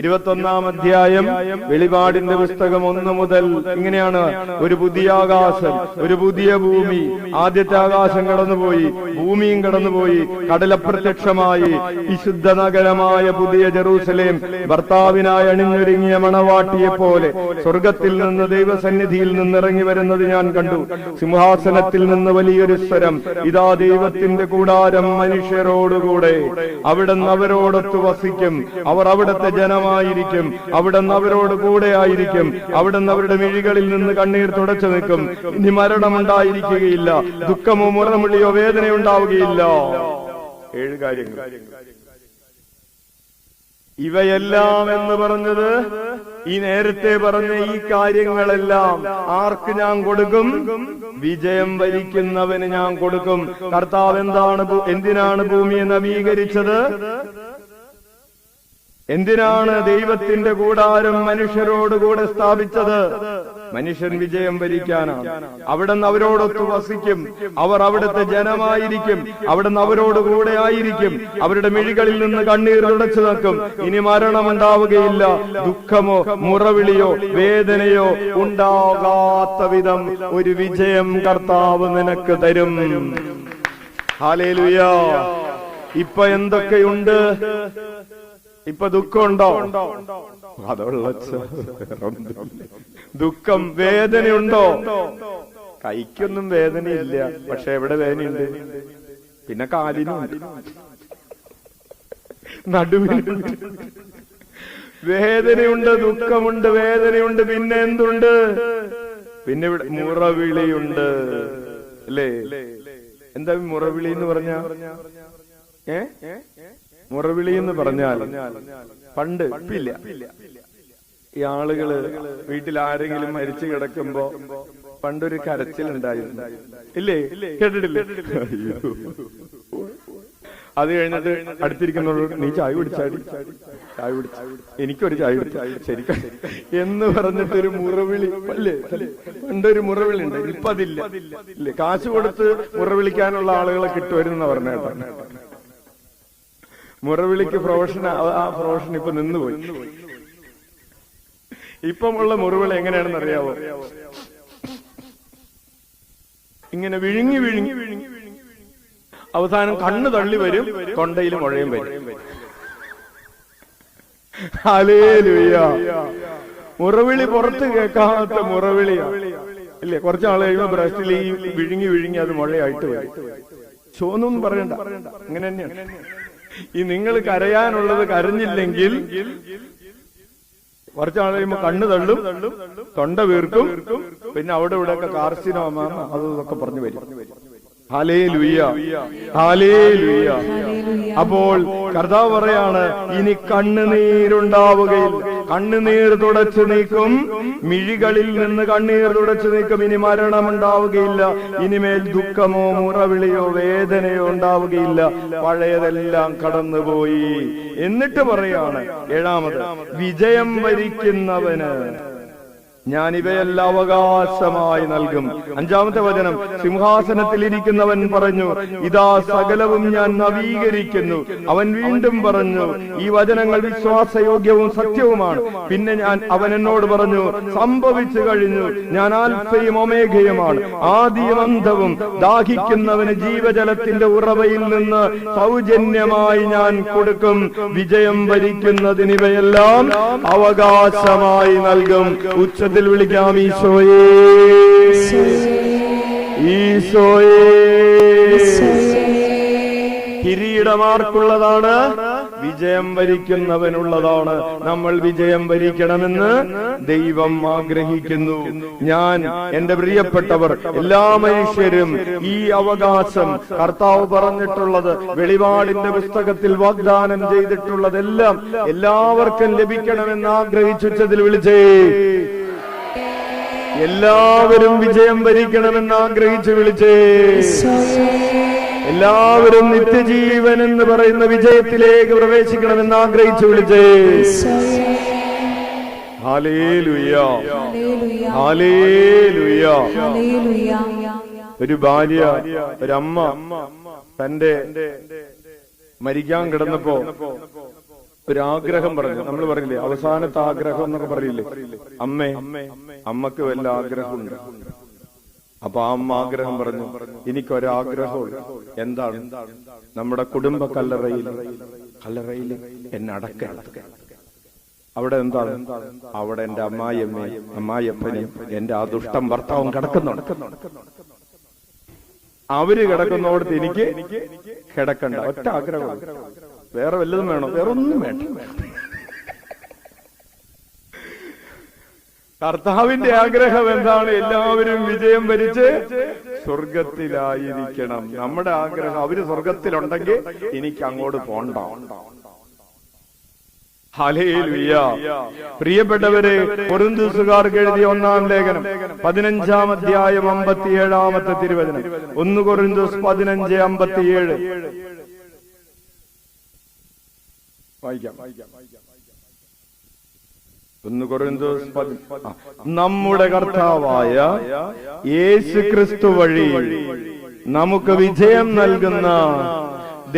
21-ാം അധ്യായം വെളിപാടിന്റെ പുസ്തകം 1 മുതൽ ഇങ്ങനെയാണ്. ഒരു പുതിയ ആകാശം, ഒരു പുതിയ ഭൂമി. ആദ്യത്തെ ആകാശം കടന്നുപോയി, ഭൂമിയും കടന്നുപോയി. കടലപ്രത്യക്ഷമായി വിശുദ്ധ നഗരമായ പുതിയ ജെറൂസലേം ഭർത്താവിനായി അണിഞ്ഞൊരുങ്ങിയ മണവാട്ടിയെ പോലെ സ്വർഗത്തിൽ നിന്ന് ദൈവസന്നിധിയിൽ നിന്നിറങ്ങി വരുന്നത് ഞാൻ കണ്ടു. സിംഹാസനത്തിൽ നിന്ന് വലിയൊരു സ്വരം, ഇതാ ദൈവത്തിന്റെ കൂടാരം മനുഷ്യരോടുകൂടെ, അവിടുന്ന് അവരോടൊത്ത് വസിക്കും. അവർ അവിടുത്തെ ജനമായിരിക്കും. അവിടുന്ന് അവരോട് കൂടെ ആയിരിക്കും. അവിടുന്ന് അവരുടെ മിഴികളിൽ നിന്ന് കണ്ണീർ തുടച്ചു നിൽക്കും. ഇനി മരണമുണ്ടായിരിക്കുകയില്ല, ദുഃഖമോ മുറമുള്ളിയോ വേദനയുണ്ടാവുകയില്ല. 7 കാര്യങ്ങൾ. ഇവയെല്ലാം എന്ന് പറഞ്ഞത് ഈ നേരത്തെ പറഞ്ഞ ഈ കാര്യങ്ങളെല്ലാം ആർക്ക് ഞാൻ കൊടുക്കും? വിജയം വരിക്കുന്നവന് ഞാൻ കൊടുക്കും. കർത്താവ് എന്തിനാണ് ഭൂമിയെ നവീകരിച്ചത്? എന്തിനാണ് ദൈവത്തിന്റെ കൂടാരം മനുഷ്യരോടുകൂടെ സ്ഥാപിച്ചത്? മനുഷ്യൻ വിജയം വരിക്കാനാണ്. അവിടുന്ന് അവരോടൊത്ത് വസിക്കും. അവർ അവിടുത്തെ ജനമായിരിക്കും. അവിടുന്ന് അവരോട് കൂടെ ആയിരിക്കും. അവരുടെ മിഴികളിൽ നിന്ന് കണ്ണീർ തുടച്ചു നിൽക്കും. ഇനി മരണമുണ്ടാവുകയില്ല, ദുഃഖമോ മുറവിളിയോ വേദനയോ ഉണ്ടാകാത്ത വിധം ഒരു വിജയം കർത്താവ് നിനക്ക് തരും. ഹല്ലേലൂയ. ഇപ്പൊ എന്തൊക്കെയുണ്ട്? ഇപ്പൊ ദുഃഖമുണ്ടോ? അതുള്ള ദുഃഖം, വേദനയുണ്ടോ? കൈക്കൊന്നും വേദനയില്ല, പക്ഷെ എവിടെ വേദനയുണ്ട്? പിന്നെ കാലിനുണ്ട്, നടുവിനുണ്ട്. വേദനയുണ്ട്, ദുഃഖമുണ്ട്, വേദനയുണ്ട്. പിന്നെ എന്തുണ്ട്? പിന്നെ ഇവിടെ മുറവിളിയുണ്ട്, അല്ലേ? എന്താ മുറവിളി എന്ന് പറഞ്ഞ? മുറവിളി എന്ന് പറഞ്ഞാൽ പണ്ട് ഇല്ല, ഈ ആളുകള് വീട്ടിൽ ആരെങ്കിലും മരിച്ചു കിടക്കുമ്പോ പണ്ടൊരു കരച്ചിലുണ്ടായിരുന്നു, ഇല്ലേ? കേട്ടിട്ടില്ലേ? അത് കഴിഞ്ഞിട്ട് അടുത്തിരിക്കുന്നവരോട് നീ ചായ കുടിച്ചാടി, ചായ കുടിച്ച, എനിക്കൊരു ചായ കുടിച്ച ശരിക്കും എന്ന് പറഞ്ഞിട്ടൊരു മുറവിളി, അല്ലേ? പണ്ടൊരു മുറവിളി ഉണ്ട്, ഇപ്പൊ അതില്ല, ഇല്ലേ? കാശ് കൊടുത്ത് മുറവിളിക്കാനുള്ള ആളുകളെ കിട്ടുമായിരുന്നു പറഞ്ഞേട്ടോ. മുറവിളിക്ക് പ്രൊഫഷൻ, ആ പ്രൊഫഷൻ ഇപ്പൊ നിന്നുപോയി. ഇപ്പം ഉള്ള മുറവിളി എങ്ങനെയാണെന്ന് അറിയാവോ? ഇങ്ങനെ വിഴുങ്ങി വിഴുങ്ങി വിഴുങ്ങി അവസാനം കണ്ണ് തള്ളി വരും, തൊണ്ടയിൽ മുഴയും വരും. ഹല്ലേലൂയ. മുറവിളി പുറത്ത് കേൾക്കാത്ത മുറവിളിയാ, ഇല്ലേ? കുറച്ചാൾ കഴിയുമ്പോ ബ്രസ്റ്റിൽ ഈ വിഴുങ്ങി വിഴുങ്ങി അത് മുഴയായിട്ട് വരും. ചോന്നൊന്നും പറയണ്ട, അങ്ങനെ തന്നെയാണ്. ഈ നിങ്ങൾ കരയാനുള്ളത് കരഞ്ഞില്ലെങ്കിൽ കുറച്ചാൾ കഴിയുമ്പോ കണ്ണ് തള്ളും, തൊണ്ട വീർക്കും, പിന്നെ അവിടെ ഇവിടെയൊക്കെ കാർസിനോമ അതൊക്കെ പറഞ്ഞു വരും. Hallelujah, hallelujah. അപ്പോൾ കർത്താവ് പറയാണ്, ഇനി കണ്ണുനീരുണ്ടാവുകയില്ല. കണ്ണുനീർ തുടച്ചു നീക്കും, മിഴികളിൽ നിന്ന് കണ്ണീർ തുടച്ചു നീക്കും. ഇനി മരണമുണ്ടാവുകയില്ല, ഇനിമേൽ ദുഃഖമോ മുറവിളിയോ വേദനയോ ഉണ്ടാവുകയില്ല, പഴയതെല്ലാം കടന്നുപോയി. എന്നിട്ട് പറയാണ് 7, വിജയം വരിക്കുന്നവന് ഞാൻ ഇവയെല്ലാം അവകാശമായി നൽകും. 5-ാമത്തെ വചനം, സിംഹാസനത്തിൽ ഇരിക്കുന്നവൻ പറഞ്ഞു, ഇതാ സകലവും ഞാൻ നവീകരിക്കുന്നു. അവൻ വീണ്ടും പറഞ്ഞു, ഈ വചനങ്ങൾ വിശ്വാസയോഗ്യവും സത്യവുമാണ്. പിന്നെ അവൻ എന്നോട് പറഞ്ഞു, സംഭവിച്ചു കഴിഞ്ഞു. ഞാൻ ആൽഫയും ഒമേഗയുമാണ്, ആദിയും അന്തവും. ദാഹിക്കുന്നവന് ജീവജലത്തിന്റെ ഉറവയിൽ നിന്ന് സൗജന്യമായി ഞാൻ കൊടുക്കും. വിജയം വരിക്കുന്നതിന് ഇവയെല്ലാം അവകാശമായി നൽകും. ഉച്ചത്തിൽ വിളിക്കാം, ഈശോയേ, ഈശോയേ. കിരീടമാർക്കുള്ളതാണ്? വിജയം വരിക്കുന്നവനുള്ളതാണ്. നമ്മൾ വിജയം വരിക്കണമെന്ന് ദൈവം ആഗ്രഹിക്കുന്നു. ഞാൻ, എന്റെ പ്രിയപ്പെട്ടവർ, എല്ലാ മനുഷ്യരും ഈ അവകാശം കർത്താവ് പറഞ്ഞിട്ടുള്ളത്, വെളിപാടിന്റെ പുസ്തകത്തിൽ വാഗ്ദാനം ചെയ്തിട്ടുള്ളതെല്ലാം എല്ലാവർക്കും ലഭിക്കണമെന്ന് ആഗ്രഹിച്ചുച്ചതിൽ വിളിച്ചേ. എല്ലാവരും വിജയം വരിക്കണമെന്ന് ആഗ്രഹിച്ച് വിളിച്ചേ. എല്ലാവരും നിത്യജീവൻ എന്ന് പറയുന്ന വിജയത്തിലേക്ക് പ്രവേശിക്കണമെന്ന് ആഗ്രഹിച്ചു വിളിച്ചേ. Hallelujah, hallelujah. ഒരു ഭാര്യ, ഒരമ്മ തന്റെ മരിക്കാൻ കിടന്നപ്പോ ഒരാഗ്രഹം പറഞ്ഞു. നമ്മൾ പറഞ്ഞില്ലേ, അവസാനത്തെ ആഗ്രഹം എന്നൊക്കെ പറയില്ലേ? അമ്മക്ക് വല്ല ആഗ്രഹമുണ്ട്. അപ്പൊ ആ അമ്മ ആഗ്രഹം പറഞ്ഞു, എനിക്കൊരാഗ്രഹമുണ്ട്. എന്താണ്? നമ്മുടെ കുടുംബ കല്ലറയിൽ എന്നെ അടക്കണം. അവിടെ എന്താണ്? അവിടെ എന്റെ അമ്മായിയമ്മയും അമ്മായിയപ്പനും എന്റെ ആ ദുഷ്ടം ഭർത്താവും കിടക്കുന്നുണ്ട്. അവര് കിടക്കുന്നോടത്ത് എനിക്ക് കിടക്കണ്ട. ഒറ്റ ആഗ്രഹം. വേറെ വല്ലതും വേണോ? വേറെ ഒന്നും വേണ്ട. കർത്താവിന്റെ ആഗ്രഹം എന്താണ്? എല്ലാവരും വിജയം വരിച്ച് സ്വർഗത്തിലായിരിക്കണം. നമ്മുടെ ആഗ്രഹം, അവര് സ്വർഗത്തിലുണ്ടെങ്കിൽ എനിക്ക് അങ്ങോട്ട് പോണ്ട. ഹല്ലേലൂയ. പ്രിയപ്പെട്ടവരെ, കൊരിന്ത്യസുകാർക്ക് എഴുതിയ 1-ാം ലേഖനം 15-ാം അധ്യായം 57-ാമത്തെ തിരുവചനം. 1 കൊരിന്ത്യസ് 15:57 വായിക്കാം. 1 കൊരിന്ത്യസ് നമ്മുടെ കർത്താവായ യേശു ക്രിസ്തു വഴി നമുക്ക് വിജയം നൽകുന്ന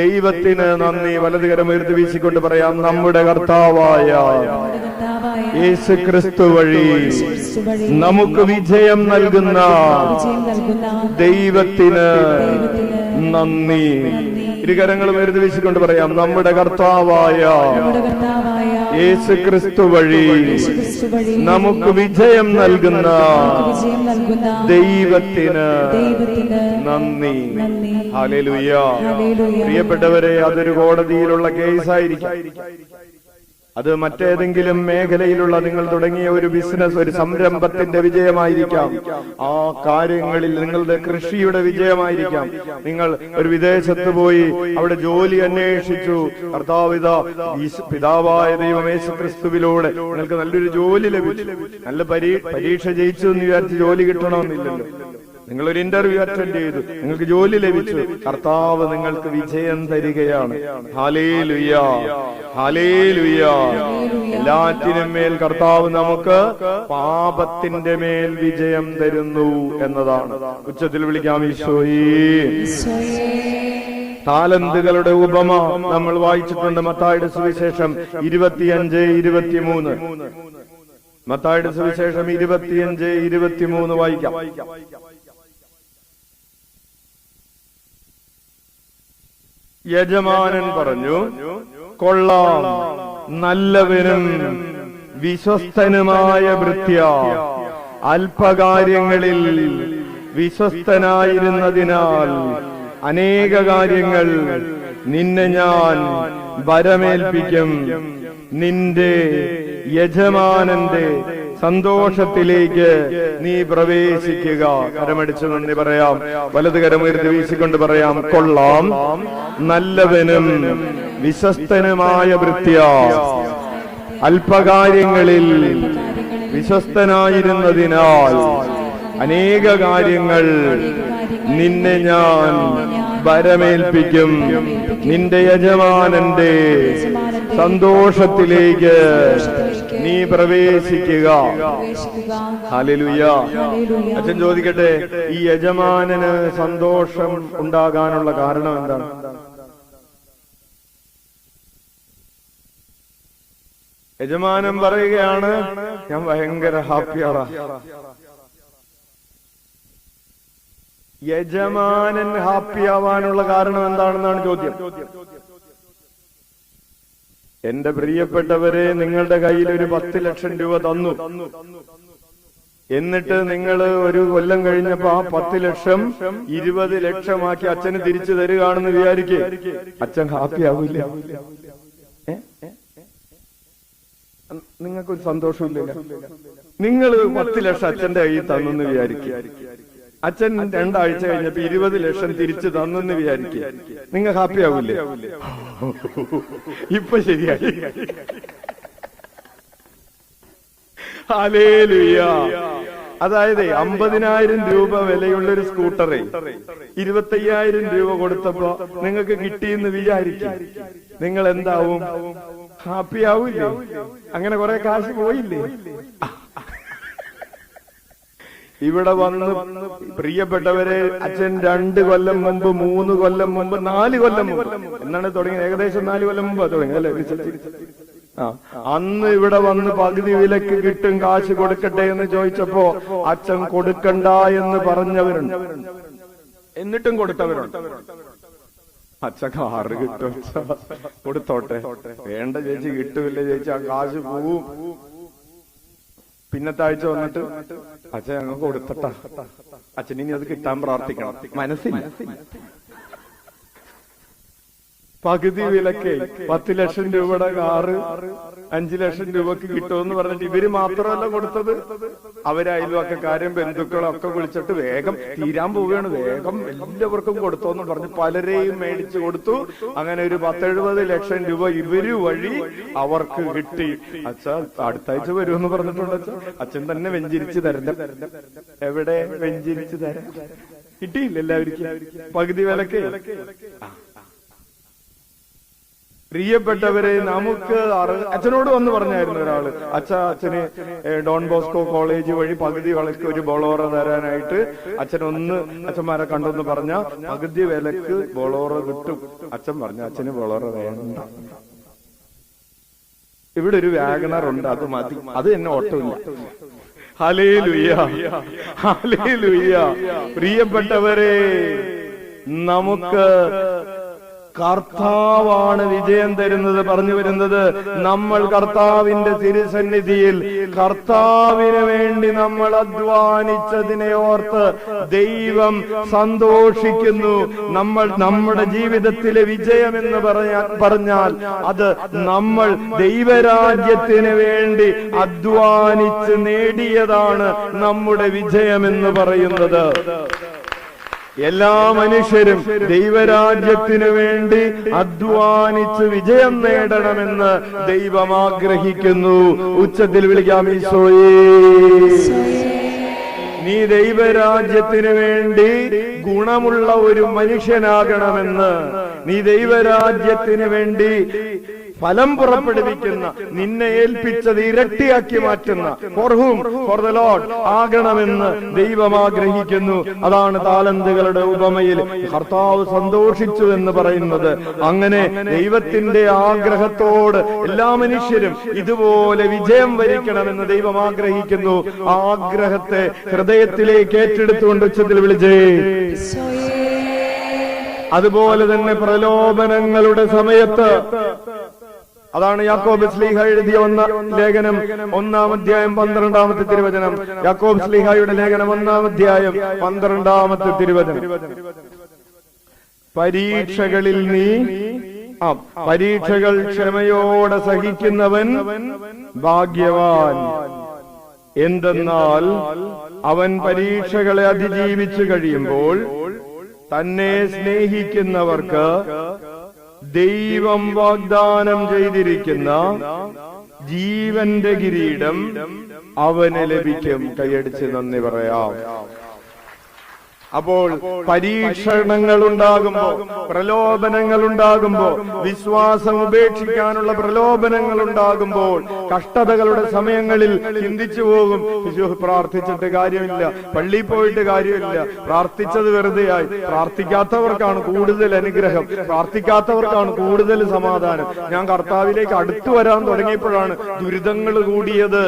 ദൈവത്തിന് നന്ദി. വലതുകരം ഉയർത്തി വീശിക്കൊണ്ട് പറയാം, നമ്മുടെ കർത്താവായ യേശു ക്രിസ്തു വഴി നമുക്ക് വിജയം നൽകുന്ന ദൈവത്തിന് നന്ദി. ഇരുകരങ്ങളും ഉയർത്തി വീശിക്കൊണ്ട് പറയാം, നമ്മുടെ കർത്താവായ യേശുക്രിസ്തു വഴി നമുക്ക് വിജയം നൽകുന്ന ദൈവത്തിന് നന്ദി. ഹല്ലേലൂയ. പ്രിയപ്പെട്ടവരെ, അതൊരു കോടതിയിലുള്ള കേസായിരിക്കാം, അത് മറ്റേതെങ്കിലും മേഖലയിലുള്ള നിങ്ങൾ തുടങ്ങിയ ഒരു ബിസിനസ്, ഒരു സംരംഭത്തിന്റെ വിജയമായിരിക്കാം, ആ കാര്യങ്ങളിൽ നിങ്ങളുടെ കൃഷിയുടെ വിജയമായിരിക്കാം, നിങ്ങൾ ഒരു വിദേശത്ത് പോയി അവിടെ ജോലി അന്വേഷിച്ചു, പിതാവായ ദൈവം യേശുക്രിസ്തുവിലൂടെ നിങ്ങൾക്ക് നല്ലൊരു ജോലി ലഭിച്ചു, നല്ല പരീക്ഷ ജയിച്ചു എന്ന് വിചാരിച്ച് ജോലി കിട്ടണമെന്നില്ലല്ലോ. നിങ്ങളൊരു ഇന്റർവ്യൂ അറ്റൻഡ് ചെയ്തു, നിങ്ങൾക്ക് ജോലി ലഭിച്ചു, കർത്താവ് നിങ്ങൾക്ക് വിജയം തരികയാണ്. Hallelujah, hallelujah. എല്ലാറ്റിനും മേൽ കർത്താവ് നമുക്ക് പാപത്തിന്റെ മേൽ വിജയം തരുന്നു എന്നതാണ്. ഉച്ചത്തിൽ വിളിക്കാം, ഈശോയേ. താലന്തുകളുടെ ഉപമ നമ്മൾ വായിച്ചിട്ടുണ്ട് മത്തായിയുടെ സുവിശേഷം 25-23. മത്തായിയുടെ സുവിശേഷം 25-23 വായിക്കാം. യജമാനൻ പറഞ്ഞു, കൊള്ളാം, നല്ലവനും വിശ്വസ്തനുമായ ഭൃത്യാ, അല്പകാര്യങ്ങളിൽ വിശ്വസ്തനായിരുന്നതിനാൽ അനേക കാര്യങ്ങൾ നിന്നെ ഞാൻ ഭരമേൽപ്പിക്കും. നിന്റെ യജമാനന്റെ സന്തോഷത്തിലേക്ക് നീ പ്രവേശിക്കുക. കരമടിച്ചു നന്ദി പറയാം. വലത് കരമുയർത്തി വീശിക്കൊണ്ട് പറയാം, കൊള്ളാം, നല്ലവനും വിശ്വസ്തനുമായ ഭൃത്യാ, അല്പകാര്യങ്ങളിൽ വിശ്വസ്തനായിരുന്നതിനാൽ അനേക കാര്യങ്ങൾ നിന്നെ ഞാൻ ഭരമേൽപ്പിക്കും. നിന്റെ യജമാനന്റെ സന്തോഷത്തിലേക്ക് നീ പ്രവേശിക്കുക. ഹല്ലേലൂയ. അച്ഛൻ ചോദിക്കട്ടെ, ഈ യജമാനന് സന്തോഷം ഉണ്ടാകാനുള്ള കാരണം എന്താണ്? യജമാനൻ പറയുകയാണ്, ഞാൻ ഭയങ്കര ഹാപ്പിയാണ്. യജമാനൻ ഹാപ്പി ആവാനുള്ള കാരണം എന്താണെന്നാണ് ചോദ്യം. എന്റെ പ്രിയപ്പെട്ടവരെ, നിങ്ങളുടെ കയ്യിൽ ഒരു 10 ലക്ഷം രൂപ തന്നു, എന്നിട്ട് നിങ്ങൾ ഒരു കൊല്ലം കഴിഞ്ഞപ്പോ ആ 10 ലക്ഷം 20 ലക്ഷമാക്കി അച്ഛന് തിരിച്ചു തരികയാണെന്ന് വിചാരിക്കേ, അച്ഛൻ ഹാപ്പി ആവില്ല? നിങ്ങൾക്കൊരു സന്തോഷമില്ല. നിങ്ങൾ 10 ലക്ഷം അച്ഛന്റെ കയ്യിൽ തന്നെന്ന് വിചാരിക്കുക, അച്ഛൻ 2 ആഴ്ച കഴിഞ്ഞപ്പോ 20 ലക്ഷം തിരിച്ചു തന്നെന്ന് വിചാരിക്കുക, നിങ്ങൾ ഹാപ്പി ആവില്ലേ? ഇപ്പൊ ശരിയായി. ഹല്ലേലൂയ. അതായത് 50,000 രൂപ വിലയുള്ള ഒരു സ്കൂട്ടറെ 25,000 രൂപ കൊടുത്തപ്പോ നിങ്ങൾക്ക് കിട്ടിയെന്ന് വിചാരിക്കും, നിങ്ങൾ എന്താവും? ഹാപ്പി ആവില്ലേ? അങ്ങനെ കുറെ കാശ് പോയില്ലേ? ഇവിടെ വന്ന് പ്രിയപ്പെട്ടവരെ, അച്ഛൻ 2 കൊല്ലം മുമ്പ്, 3 കൊല്ലം മുമ്പ്, 4 കൊല്ലം മുമ്പ് എന്നാണ് തുടങ്ങിയത്, ഏകദേശം 4 കൊല്ലം മുമ്പ് തുടങ്ങി അല്ലെ? അന്ന് ഇവിടെ വന്ന് പകുതി വിലക്ക് കിട്ടും, കാശ് കൊടുക്കട്ടെ എന്ന് ചോദിച്ചപ്പോ അച്ഛൻ കൊടുക്കണ്ട എന്ന് പറഞ്ഞവരുണ്ട്, എന്നിട്ടും കൊടുത്തവരുണ്ട്. അച്ഛൻ കാറ് കിട്ടും, കൊടുത്തോട്ടെ. വേണ്ട ചേച്ചി, കിട്ടൂല്ല ചേച്ചി, ആ കാശ് പോവും. പിന്നത്തെ ആഴ്ച വന്നിട്ട് അച്ഛൻ ഞങ്ങൾ കൊടുത്തട്ടാ, അച്ഛൻ ഇനി അത് കിട്ടാൻ പ്രാർത്ഥിക്കണം. മനസ്സില്ല. പകുതി വിലക്ക് 10 ലക്ഷം രൂപയുടെ കാറ് 5 ലക്ഷം രൂപക്ക് കിട്ടുമെന്ന് പറഞ്ഞിട്ട് ഇവര് മാത്രമല്ല കൊടുത്തത്, അവരയൽവക്കക്കാരും ബന്ധുക്കളും ഒക്കെ വിളിച്ചിട്ട് വേഗം തീരാൻ പോവുകയാണ്, വേഗം എല്ലാവർക്കും കൊടുത്തോന്ന് പറഞ്ഞ് പലരെയും മേടിച്ചു കൊടുത്തു. അങ്ങനെ ഒരു 10-70 ലക്ഷം രൂപ ഇവര് വഴി അവർക്ക് കിട്ടി. അച്ഛൻ അടുത്ത ആഴ്ച വരുമെന്ന് പറഞ്ഞിട്ടുണ്ട്. അച്ഛൻ തന്നെ വെഞ്ചിരിച്ച് തരണം. എവിടെ വെഞ്ചിരിച്ച് തരാം? കിട്ടിയില്ല എല്ലാവർക്കും പകുതി വിലക്ക്. പ്രിയപ്പെട്ടവരെ, നമുക്ക് അച്ഛനോട് വന്ന് പറഞ്ഞായിരുന്നു ഒരാള്, അച്ഛന് ഡോൺ ബോസ്കോ കോളേജ് വഴി പകുതി വിലക്ക് ഒരു ബൊളോറ തരാനായിട്ട് അച്ഛന്മാരെ കണ്ടെന്ന് പറഞ്ഞ പകുതി വിലക്ക് ബൊളോറ കിട്ടും. അച്ഛൻ പറഞ്ഞു, അച്ഛന് ബൊളോറ വേണ്ട, ഇവിടെ ഒരു വാഗണർ ഉണ്ട്, അത് മതി, അത് എന്നെ ഓട്ടമില്ല. Hallelujah, hallelujah. പ്രിയപ്പെട്ടവരെ, നമുക്ക് കർത്താവാണ് വിജയം തരുന്നത്. പറഞ്ഞു വരുന്നത്, നമ്മൾ കർത്താവിന്റെ തിരുസന്നിധിയിൽ കർത്താവിന് വേണ്ടി നമ്മൾ അധ്വാനിച്ചതിനെ ഓർത്ത് ദൈവം സന്തോഷിക്കുന്നു. നമ്മുടെ ജീവിതത്തിലെ വിജയം എന്ന് പറഞ്ഞാൽ അത് നമ്മൾ ദൈവരാജ്യത്തിന് വേണ്ടി അധ്വാനിച്ച് നേടിയതാണ് നമ്മുടെ വിജയമെന്ന് പറയുന്നത്. എല്ലാ മനുഷ്യരും ദൈവരാജ്യത്തിന് വേണ്ടി അധ്വാനിച്ച് വിജയം നേടണമെന്ന് ദൈവം ആഗ്രഹിക്കുന്നു. ഉച്ചത്തിൽ വിളിക്കാം, ഈശോയേ, നീ ദൈവരാജ്യത്തിന് വേണ്ടി ഗുണമുള്ള ഒരു മനുഷ്യനാകണമെന്ന്, നീ ദൈവരാജ്യത്തിന് വേണ്ടി ഫലം പുറപ്പെടുവിക്കുന്ന, നിന്നെ ഏൽപ്പിച്ചത് ഇരട്ടിയാക്കി മാറ്റുന്ന, ഫോർ ദ ലോർഡ് ആകണമെന്ന് ദൈവം ആഗ്രഹിക്കുന്നു. അതാണ് താലന്തുകളുടെ ഉപമയിൽ കർത്താവ് സന്തോഷിച്ചു എന്ന് പറയുന്നത്. അങ്ങനെ ദൈവത്തിന്റെ ആഗ്രഹത്തോട് എല്ലാ മനുഷ്യരും ഇതുപോലെ വിജയം വരിക്കണമെന്ന് ദൈവം ആഗ്രഹിക്കുന്നു. ആഗ്രഹത്തെ ഹൃദയത്തിലേക്ക് ഏറ്റെടുത്തുകൊണ്ട് ഉച്ചത്തിൽ വിളിച്ചേ. അതുപോലെ തന്നെ പ്രലോഭനങ്ങളുടെ സമയത്ത്, അതാണ് യാക്കോബ് ശ്ലീഹ എഴുതിയ ലേഖനം 1-ാം അധ്യായം 12-ാമത്തെ തിരുവചനം. യാക്കോബ് ശ്ലീഹയുടെ ലേഖനം 1-ാം അധ്യായം 12-ാമത്തെ തിരുവചനം. പരീക്ഷകൾ ക്ഷമയോടെ സഹിക്കുന്നവൻ ഭാഗ്യവാൻ. എന്തെന്നാൽ അവൻ പരീക്ഷകളെ അതിജീവിച്ചു കഴിയുമ്പോൾ തന്നെ സ്നേഹിക്കുന്നവർക്ക് ദൈവം വാഗ്ദാനം ചെയ്തിരിക്കുന്ന ജീവന്റെ കിരീടം അവന് ലഭിക്കും. കൈയടിച്ച് നന്ദി പറയാം. അപ്പോൾ പരീക്ഷണങ്ങൾ ഉണ്ടാകുമ്പോ, പ്രലോഭനങ്ങൾ ഉണ്ടാകുമ്പോ, വിശ്വാസം ഉപേക്ഷിക്കാനുള്ള പ്രലോഭനങ്ങൾ ഉണ്ടാകുമ്പോൾ, കഷ്ടതകളുടെ സമയങ്ങളിൽ ചിന്തിച്ചു പോകും, പ്രാർത്ഥിച്ചിട്ട് കാര്യമില്ല, പള്ളിയിൽ പോയിട്ട് കാര്യമില്ല, പ്രാർത്ഥിച്ചത് വെറുതെയായി. പ്രാർത്ഥിക്കാത്തവർക്കാണ് കൂടുതൽ അനുഗ്രഹം, പ്രാർത്ഥിക്കാത്തവർക്കാണ് കൂടുതൽ സമാധാനം. ഞാൻ കർത്താവിലേക്ക് അടുത്തു വരാൻ തുടങ്ങിയപ്പോഴാണ് ദുരിതങ്ങൾ കൂടിയത്.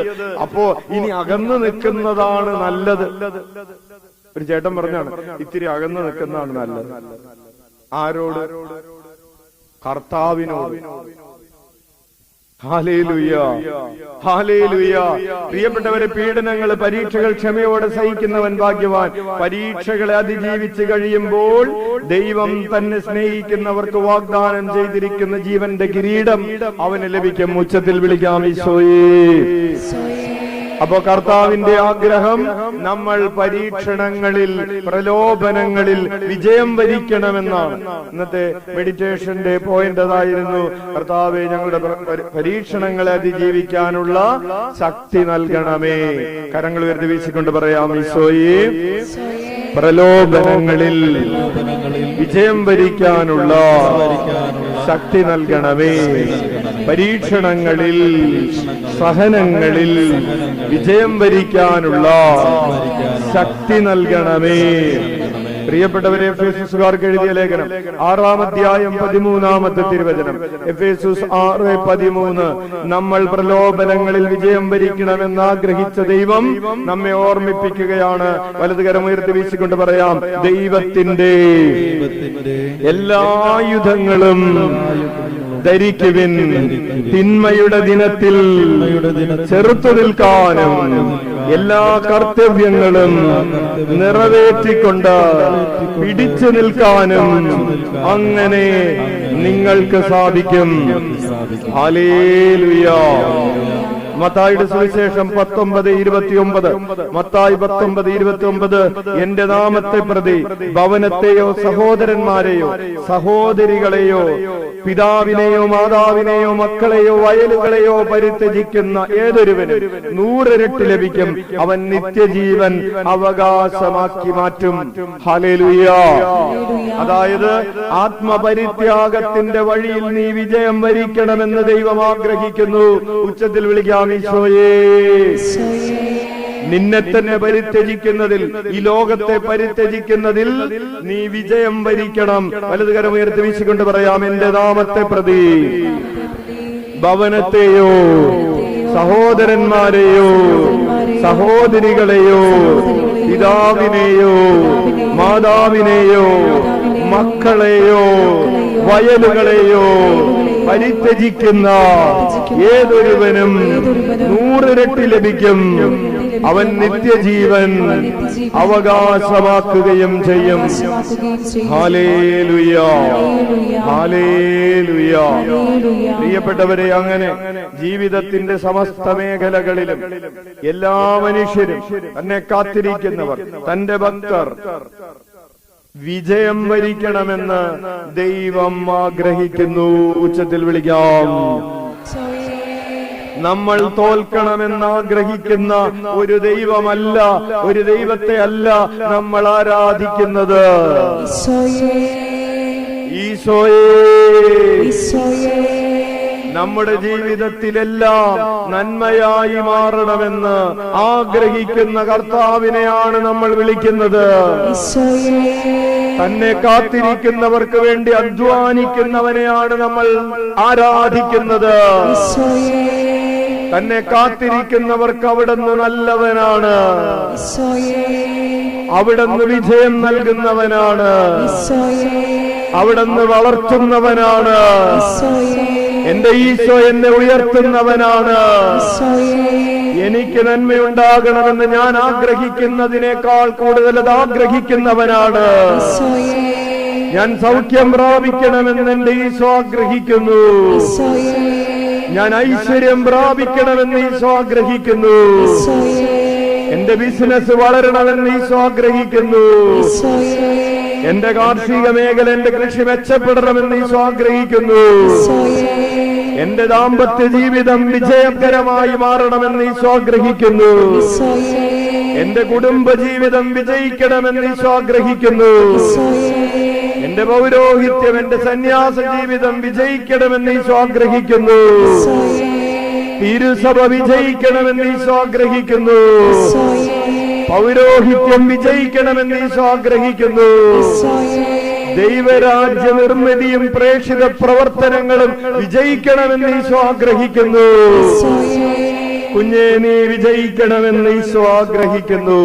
അപ്പോ ഇനി അകന്നു നിൽക്കുന്നതാണ് നല്ലത്. ഒരു ചേട്ടൻ പറഞ്ഞാണ്, ഇത്തിരി അകന്നു നിൽക്കുന്നതാണ് നല്ലത്. ആരോട്? കർത്താവിനോട്. Hallelujah, hallelujah. പ്രിയപ്പെട്ടവരെ, പീഡനങ്ങൾ, പരീക്ഷകൾ ക്ഷമയോടെ സഹിക്കുന്നവൻ ഭാഗ്യവാൻ. പരീക്ഷകളെ അതിജീവിച്ച് കഴിയുമ്പോൾ ദൈവം തന്നെ സ്നേഹിക്കുന്നവർക്ക് വാഗ്ദാനം ചെയ്തിരിക്കുന്ന ജീവന്റെ കിരീടം അവന് ലഭിക്കും. ഉച്ചത്തിൽ വിളിക്കാം, ഈശോയേ. അപ്പോ കർത്താവിന്റെ ആഗ്രഹം നമ്മൾ പരീക്ഷണങ്ങളിൽ, പ്രലോഭനങ്ങളിൽ വിജയം വരിക്കണമെന്നാണ്. ഇന്നത്തെ മെഡിറ്റേഷന്റെ പോയിന്റ് അതായിരുന്നു. കർത്താവേ, ഞങ്ങളുടെ പരീക്ഷണങ്ങളെ അതിജീവിക്കാനുള്ള ശക്തി നൽകണമേ. കരങ്ങൾ ഉയർത്തി വീശിക്കൊണ്ട് പറയാം, ഈശോയേ, പ്രലോഭനങ്ങളിൽ വിജയം വരിക്കാനുള്ള ശക്തി നൽകണമേ. പരീക്ഷണങ്ങളിൽ, സഹനങ്ങളിൽ വിജയം വരിക്കാനുള്ള ശക്തി നൽകണമേ. പ്രിയപ്പെട്ടവരെ, എഫേസ്യസുകാർക്ക് എഴുതിയ ലേഖനം 6-ാം അധ്യായം 13-ാമത്തെ തിരുവചനം. എഫേസ്യസ് 6:13. നമ്മൾ പ്രലോഭനങ്ങളിൽ വിജയം വരിക്കണമെന്ന് ആഗ്രഹിച്ച ദൈവം നമ്മെ ഓർമ്മിപ്പിക്കുകയാണ്. വലതുകരം ഉയർത്തി വീശിക്കൊണ്ട് പറയാം, ദൈവത്തിന്റെ എല്ലാ ആയുധങ്ങളും ധരിക്കുവിൻ, തിന്മയുടെ ദിനത്തിൽ ചെറുത്തു നിൽക്കാനും എല്ലാ കർത്തവ്യങ്ങളും നിറവേറ്റിക്കൊണ്ട് പിടിച്ചു നിൽക്കാനും അങ്ങനെ നിങ്ങൾക്ക് സാധിക്കും. ഹല്ലേലൂയ. മത്തായിയുടെ സുവിശേഷം 19:29. മത്തായി 19:29. എന്റെ നാമത്തെ പ്രതി ഭവനത്തെയോ സഹോദരന്മാരെയോ സഹോദരികളെയോ പിതാവിനെയോ മാതാവിനെയോ മക്കളെയോ വയലുകളെയോ പരിത്യജിക്കുന്ന ഏതൊരുവനും 100 ഇരട്ടി ലഭിക്കും. അവൻ നിത്യജീവൻ അവകാശമാക്കി മാറ്റും. ഹല്ലേലൂയ. അതായത് ആത്മപരിത്യാഗത്തിന്റെ വഴിയിൽ നീ വിജയം വരിക്കണമെന്ന് ദൈവം ആഗ്രഹിക്കുന്നു. ഉച്ചത്തിൽ വിളിക്കാം, ഈശോയേ. നിന്നെ തന്നെ പരിത്യജിക്കുന്നതിൽ, ഈ ലോകത്തെ പരിത്യജിക്കുന്നതിൽ നീ വിജയം വരിക്കണം. വലതുകരം ഉയർത്തി വീശിക്കൊണ്ട് പറയാം, എന്റെ നാമത്തെ പ്രതി ഭവനത്തെയോ സഹോദരന്മാരെയോ സഹോദരികളെയോ പിതാവിനെയോ മാതാവിനെയോ മക്കളെയോ വയലുകളെയോ പരിത്യജിക്കുന്ന ഏതൊരുവനും 100 ഇരട്ടി ലഭിക്കും. അവൻ നിത്യജീവൻ അവകാശമാക്കുകയും ചെയ്യും. Hallelujah, hallelujah. പ്രിയപ്പെട്ടവരെ, അങ്ങനെ ജീവിതത്തിന്റെ സമസ്ത മേഖലകളിലും എല്ലാ മനുഷ്യരും തന്നെ കാത്തിരിക്കുന്നവർ, തന്റെ ഭക്തർ വിജയം വരിക്കണമെന്ന് ദൈവം ആഗ്രഹിക്കുന്നു. ഉച്ചത്തിൽ വിളിക്കാം. നമ്മൾ തോൽക്കണമെന്ന് ആഗ്രഹിക്കുന്ന ഒരു ദൈവമല്ല, ഒരു ദൈവത്തെ അല്ല നമ്മൾ ആരാധിക്കുന്നത്. ഈശോയേ, നമ്മുടെ ജീവിതത്തിലെല്ലാം നന്മയായി മാറണമെന്ന് ആഗ്രഹിക്കുന്ന കർത്താവിനെയാണ് നമ്മൾ വിളിക്കുന്നത്. തന്നെ കാത്തിരിക്കുന്നവർക്ക് വേണ്ടി അധ്വാനിക്കുന്നവനെയാണ് നമ്മൾ ആരാധിക്കുന്നത്. തന്നെ കാത്തിരിക്കുന്നവർക്ക് അവിടുന്ന് നല്ലവനാണ്, അവിടുന്ന് വിജയം നൽകുന്നവനാണ്, അവിടുന്ന് വളർത്തുന്നവനാണ്. എന്റെ ഈശോ എന്നെ ഉയർത്തുന്നവനാണ്. എനിക്ക് നന്മയുണ്ടാകണമെന്ന് ഞാൻ ആഗ്രഹിക്കുന്നതിനേക്കാൾ കൂടുതൽ അത് ആഗ്രഹിക്കുന്നവനാണ്. ഞാൻ സൗഖ്യം പ്രാപിക്കണമെന്ന് എന്റെ ഈശോ ആഗ്രഹിക്കുന്നു. ഞാൻ ഐശ്വര്യം പ്രാപിക്കണമെന്ന് ഈശോ ആഗ്രഹിക്കുന്നു. എന്റെ ബിസിനസ് വളരണമെന്ന് ഈശോ ആഗ്രഹിക്കുന്നു. എന്റെ കാർഷിക മേഖല, എന്റെ കൃഷി മെച്ചപ്പെടണമെന്ന് ഈശോ ആഗ്രഹിക്കുന്നു. എന്റെ ദാമ്പത്യ ജീവിതം വിജയകരമായി മാറണമെന്ന് ഈശോ ആഗ്രഹിക്കുന്നു. എന്റെ കുടുംബ ജീവിതം വിജയിക്കണമെന്ന് ഈശോ ആഗ്രഹിക്കുന്നു. എന്റെ പൗരോഹിത്യം, എന്റെ സന്യാസ ജീവിതം വിജയിക്കണമെന്ന് ഈശോ ആഗ്രഹിക്കുന്നു. തിരുസഭ വിജയിക്കണമെന്ന് ഈശോ ആഗ്രഹിക്കുന്നു. പൗരോഹിത്യം വിജയിക്കണമെന്ന് ഈശോ ആഗ്രഹിക്കുന്നു. ദൈവരാജ്യ നിർമ്മിതിയും പ്രേക്ഷിത പ്രവർത്തനങ്ങളും വിജയിക്കണമെന്ന് ഈശോ ആഗ്രഹിക്കുന്നു. കുഞ്ഞേ, നീ വിജയിക്കണമെന്ന് ഈശോ ആഗ്രഹിക്കുന്നു.